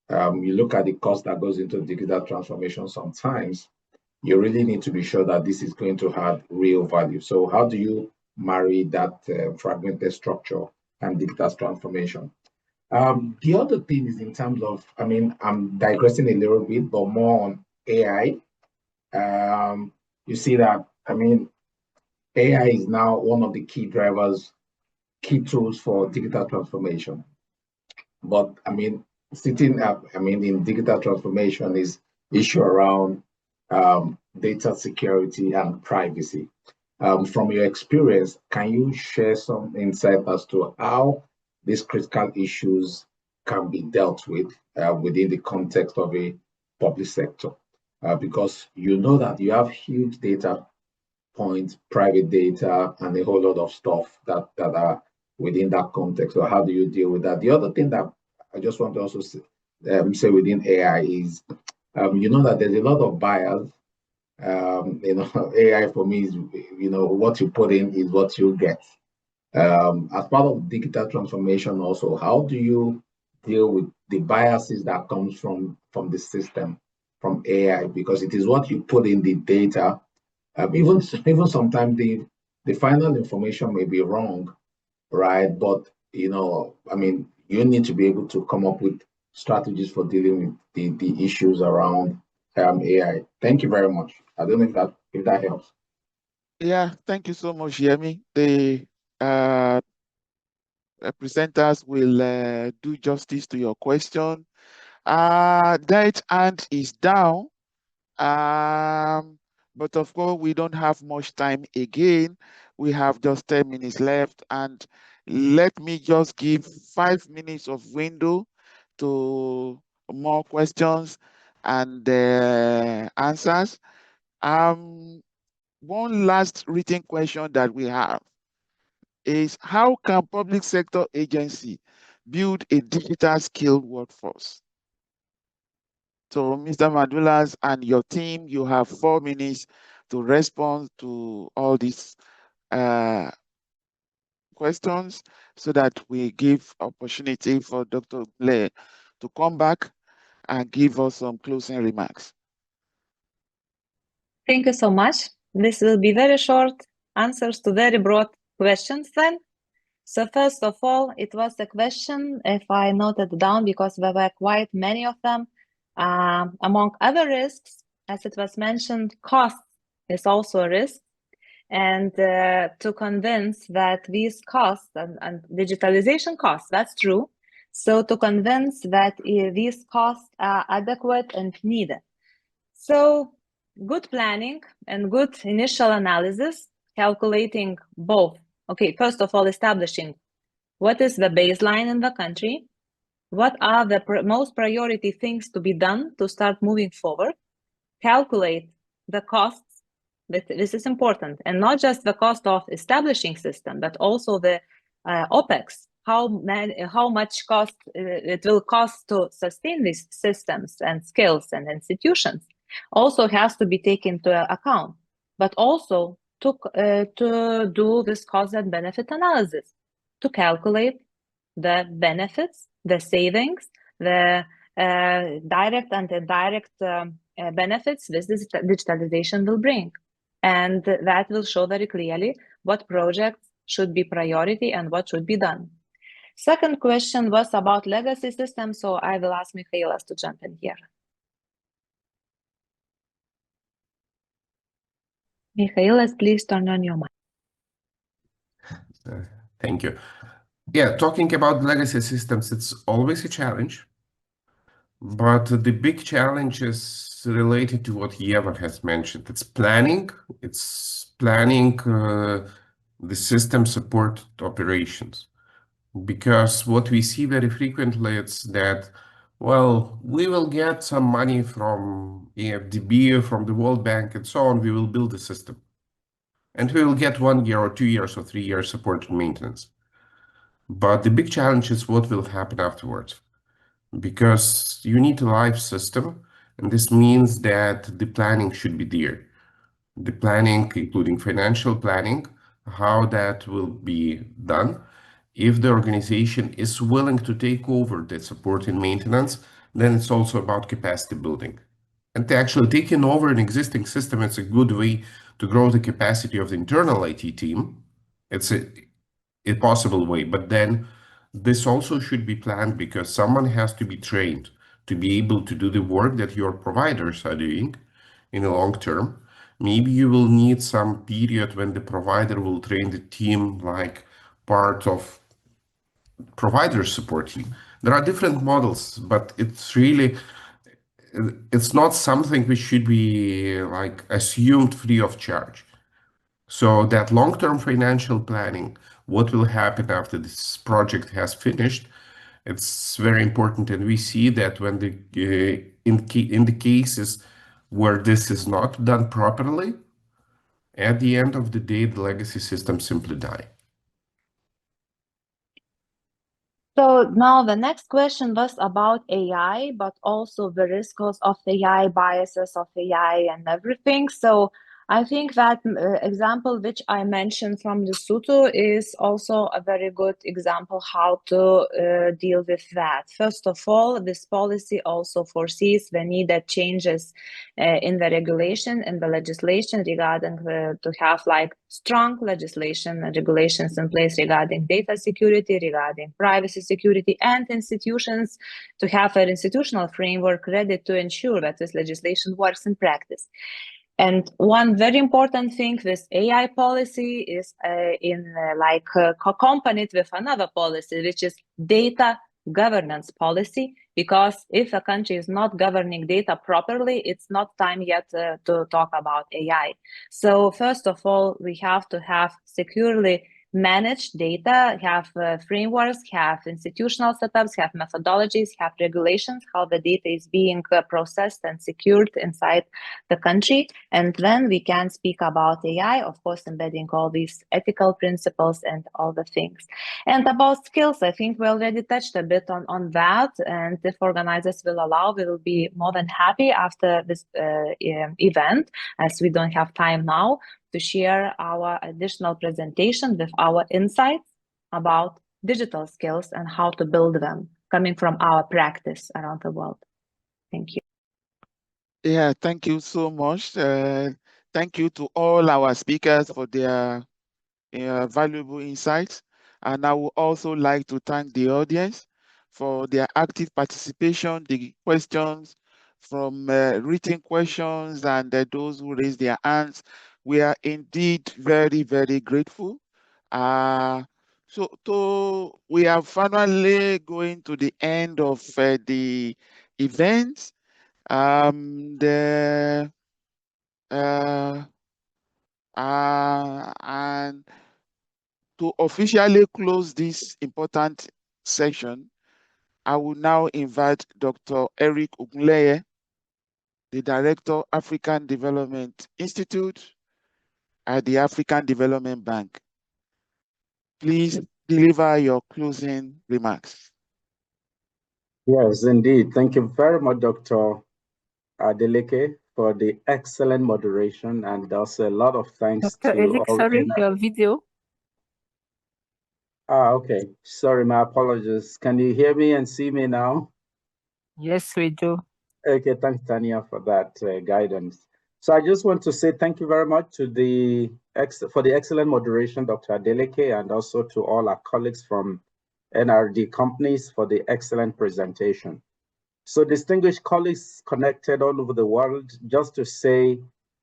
you look at the cost that goes into digital transformation sometimes. You really need to be sure that this is going to have real value. So how do you marry that fragmented structure and digital transformation? The other thing is in terms of, I mean, I'm digressing a little bit, but more on AI. You see that, I mean, AI is now one of the key drivers, key tools for digital transformation. But I mean, sitting up, I mean, in digital transformation is issue around data security and privacy. From your experience, can you share some insight as to how these critical issues can be dealt with within the context of a public sector? Because you know that you have huge data points, private data, and a whole lot of stuff that are within that context. So how do you deal with that? The other thing that I just want to also say within AI is, you know that there's a lot of bias. You know, AI for me is, you know, what you put in is what you get. As part of digital transformation also, how do you deal with the biases that comes from the system, from AI? Because it is what you put in the data. Even sometimes the final information may be wrong, right? But you know, I mean, you need to be able to come up with strategies for dealing with the issues around AI. Thank you very much. I don't know if that helps.
Yeah, thank you so much, Yemi. The presenters will do justice to your question. Debt hand is down. But of course, we don't have much time again. We have just 10 minutes left, and let me just give 5 minutes of window to more questions and answers. One last written question that we have is, how can public sector agency build a digital skilled workforce? So, Mr. Madulas and your team, you have 4 minutes to respond to all these questions so that we give opportunity for Dr. Blair to come back and give us some closing remarks.
Thank you so much. This will be very short answers to very broad questions then. So first of all, it was a question, if I noted down, because there were quite many of them. Among other risks, as it was mentioned, cost is also a risk. And to convince that these costs and digitalization costs, that's true. So to convince that these costs are adequate and needed. So good planning and good initial analysis, calculating both. Okay, first of all, establishing what is the baseline in the country, what are the most priority things to be done to start moving forward, calculate the costs. This is important, and not just the cost of establishing system, but also the OPEX, how much cost it will cost to sustain these systems and skills and institutions, also has to be taken into account, but also to do this cost and benefit analysis, to calculate the benefits, the savings, the direct and indirect benefits this digitalization will bring. And that will show very clearly what projects should be priority and what should be done. Second question was about legacy systems, so I will ask Michaelas to jump in here. Michaelas, please turn on your mic.
Thank you. Yeah, talking about legacy systems, it's always a challenge. But the big challenge is related to what Yeva has mentioned. It's planning the system support operations. Because what we see very frequently is that, well, we will get some money from AfDB, from the World Bank, and so on. We will build a system. And we will get 1 year or 2 years or 3 years support and maintenance. But the big challenge is what will happen afterwards. Because you need a live system, and this means that the planning should be there. The planning, including financial planning, how that will be done. If the organization is willing to take over the support and maintenance, then it's also about capacity building. And actually taking over an existing system, it's a good way to grow the capacity of the internal IT team. It's a possible way, but then this also should be planned because someone has to be trained to be able to do the work that your providers are doing in the long term. Maybe you will need some period when the provider will train the team like part of provider support team. There are different models, but it's not something which should be like assumed free of charge. So that long-term financial planning, what will happen after this project has finished, it's very important. And we see that when in the cases where this is not done properly, at the end of the day, the legacy systems simply die.
So now the next question was about AI, but also the risks of AI, biases of AI and everything. So I think that example which I mentioned from Lesotho is also a very good example how to deal with that. First of all, this policy also foresees the needed changes in the regulation and the legislation regarding to have like strong legislation and regulations in place regarding data security, regarding privacy security, and institutions to have an institutional framework ready to ensure that this legislation works in practice. And one very important thing with AI policy is accompanied with another policy, which is data governance policy, because if a country is not governing data properly, it's not time yet to talk about AI. So first of all, we have to have securely manage data, have frameworks, have institutional setups, have methodologies, have regulations, how the data is being processed and secured inside the country. And then we can speak about AI, of course, embedding all these ethical principles and all the things. And about skills, I think we already touched a bit on that. And if organizers will allow, we will be more than happy after this event, as we don't have time now, to share our additional presentation with our insights about digital skills and how to build them, coming from our practice around the world. Thank you.
Yeah, thank you so much. Thank you to all our speakers for their valuable insights. And I would also like to thank the audience for their active participation, the questions from written questions and those who raised their hands. We are indeed very, very grateful. So we are finally going to the end of the event. And to officially close this important session, I will now invite Dr. Eric Ogunleye, the Director, African Development Institute at the African Development Bank. Please deliver your closing remarks.
Yes, indeed. Thank you very much, Dr. Adeleke, for the excellent moderation, and also a lot of thanks
Dr.
to
Eric,
all.
sorry, your video.
Okay. Sorry, my apologies. Can you hear me and see me now?
Yes, we do.
Okay, thanks, Tanya, for that guidance. So I just want to say thank you very much to for the excellent moderation, Dr. Adeleke, and also to all our colleagues from NRD companies for the excellent presentation. So distinguished colleagues connected all over the world, just to say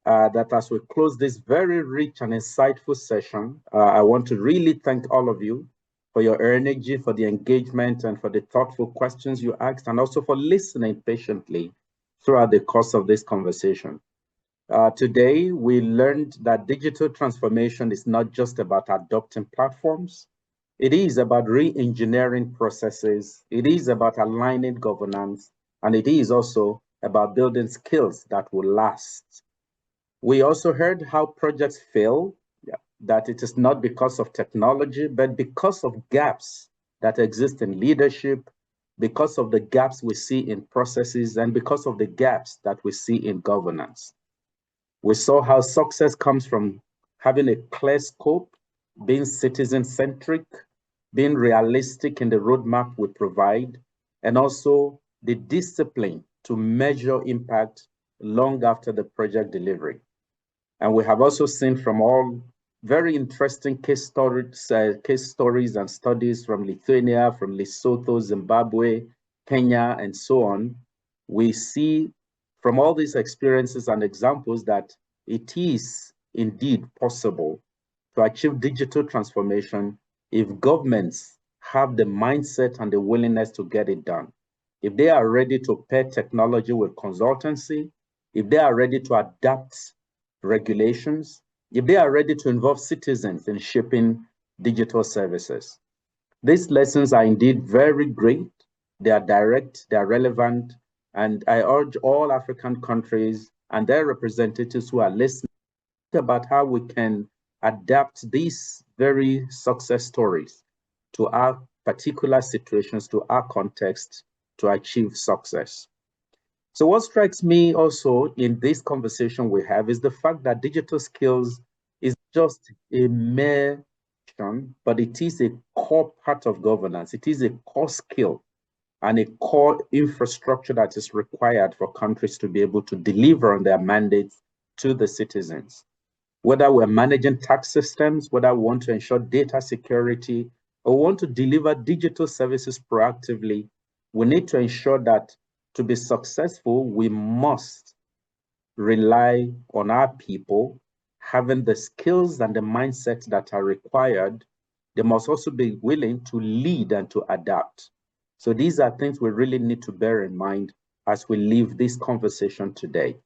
that as we close this very rich and insightful session, I want to really thank all of you for your energy, for the engagement, and for the thoughtful questions you asked, and also for listening patiently throughout the course of this conversation. Today, we learned that digital transformation is not just about adopting platforms. It is about re-engineering processes. It is about aligning governance, and it is also about building skills that will last. We also heard how projects fail, that it is not because of technology, but because of gaps that exist in leadership, because of the gaps we see in processes, and because of the gaps that we see in governance. We saw how success comes from having a clear scope, being citizen-centric, being realistic in the roadmap we provide, and also the discipline to measure impact long after the project delivery. And we have also seen from all very interesting case stories and studies from Lithuania, from Lesotho, Zimbabwe, Kenya, and so on. We see from all these experiences and examples that it is indeed possible to achieve digital transformation if governments have the mindset and the willingness to get it done. If they are ready to pair technology with consultancy, if they are ready to adapt regulations, if they are ready to involve citizens in shaping digital services. These lessons are indeed very great. They are direct, they are relevant, and I urge all African countries and their representatives who are listening about how we can adapt these very success stories to our particular situations, to our context, to achieve success. So what strikes me also in this conversation we have is the fact that digital skills is just a mere option, but it is a core part of governance. It is a core skill and a core infrastructure that is required for countries to be able to deliver on their mandates to the citizens. Whether we're managing tax systems, whether we want to ensure data security, or want to deliver digital services proactively, we need to ensure that to be successful, we must rely on our people having the skills and the mindsets that are required. They must also be willing to lead and to adapt. So these are things we really need to bear in mind as we leave this conversation today.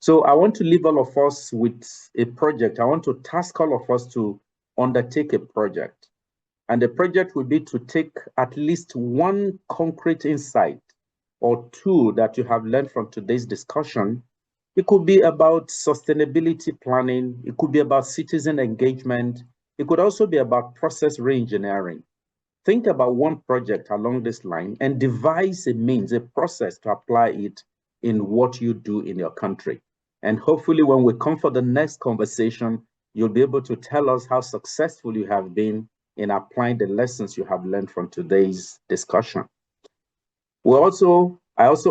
So I want to leave all of us with a project. I want to task all of us to undertake a project. And the project will be to take at least one concrete insight or two that you have learned from today's discussion. It could be about sustainability planning. It could be about citizen engagement. It could also be about process reengineering. Think about one project along this line and devise a means, a process to apply it in what you do in your country. And hopefully when we come for the next conversation, you'll be able to tell us how successful you have been in applying the lessons you have learned from today's discussion. I also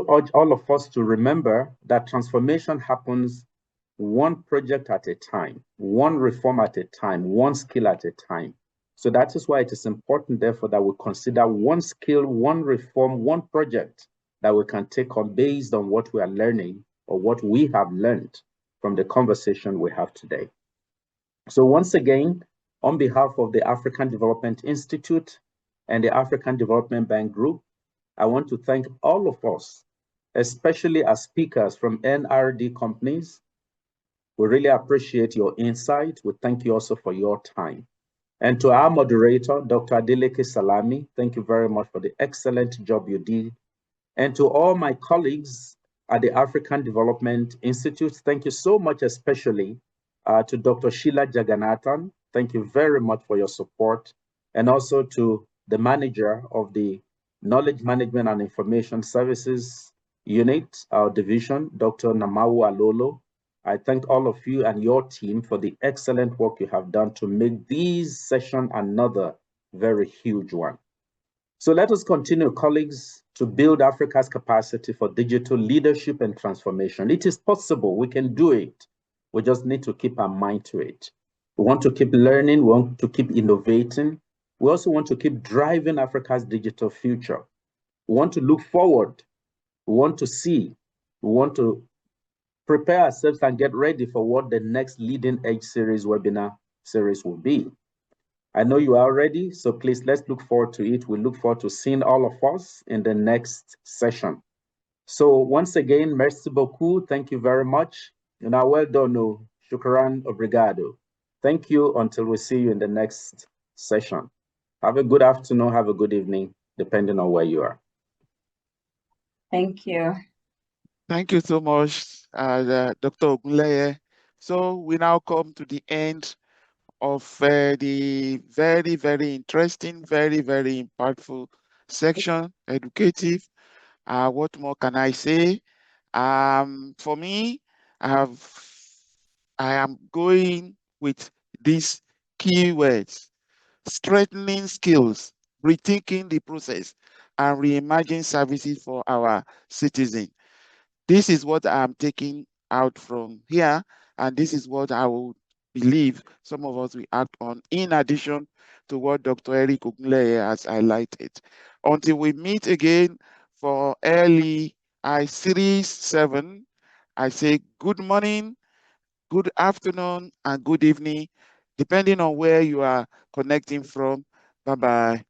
urge all of us to remember that transformation happens one project at a time, one reform at a time, one skill at a time. So that is why it is important, therefore, that we consider one skill, one reform, one project that we can take on based on what we are learning or what we have learned from the conversation we have today. So once again, on behalf of the African Development Institute and the African Development Bank Group, I want to thank all of us, especially as speakers from NRD companies. We really appreciate your insight. We thank you also for your time. And to our moderator, Dr. Adeleke Salami, thank you very much for the excellent job you did. And to all my colleagues at the African Development Institute, thank you so much, especially to Dr. Sheila Jagannathan. Thank you very much for your support. And also to the manager of the Knowledge Management and Information Services Unit, our division, Dr. Namawu Alolo. I thank all of you and your team for the excellent work you have done to make this session another very huge one. So let us continue, colleagues, to build Africa's capacity for digital leadership and transformation. It is possible, we can do it. We just need to keep our mind to it. We want to keep learning, we want to keep innovating. We also want to keep driving Africa's digital future. We want to look forward, we want to see, we want to prepare ourselves and get ready for what the next Leading Edge series webinar series will be. I know you are ready, so please let's look forward to it. We look forward to seeing all of us in the next session. So once again, merci beaucoup. Thank you very much. You know, well done. Shukran, obrigado. Thank you until we see you in the next session. Have a good afternoon, have a good evening, depending on where you are.
Thank you.
Thank you so much, Dr. Ogunleye. So we now come to the end of the very, very interesting, very, very impactful section, educative. What more can I say? For me, I am going with these keywords: strengthening skills, rethinking the process, and reimagining services for our citizens. This is what I'm taking out from here, and this is what I would believe some of us will act on, in addition to what Dr. Eric Ogunleye has highlighted. Until we meet again for early Series 7, I say good morning, good afternoon, and good evening, depending on where you are connecting from. Bye-bye.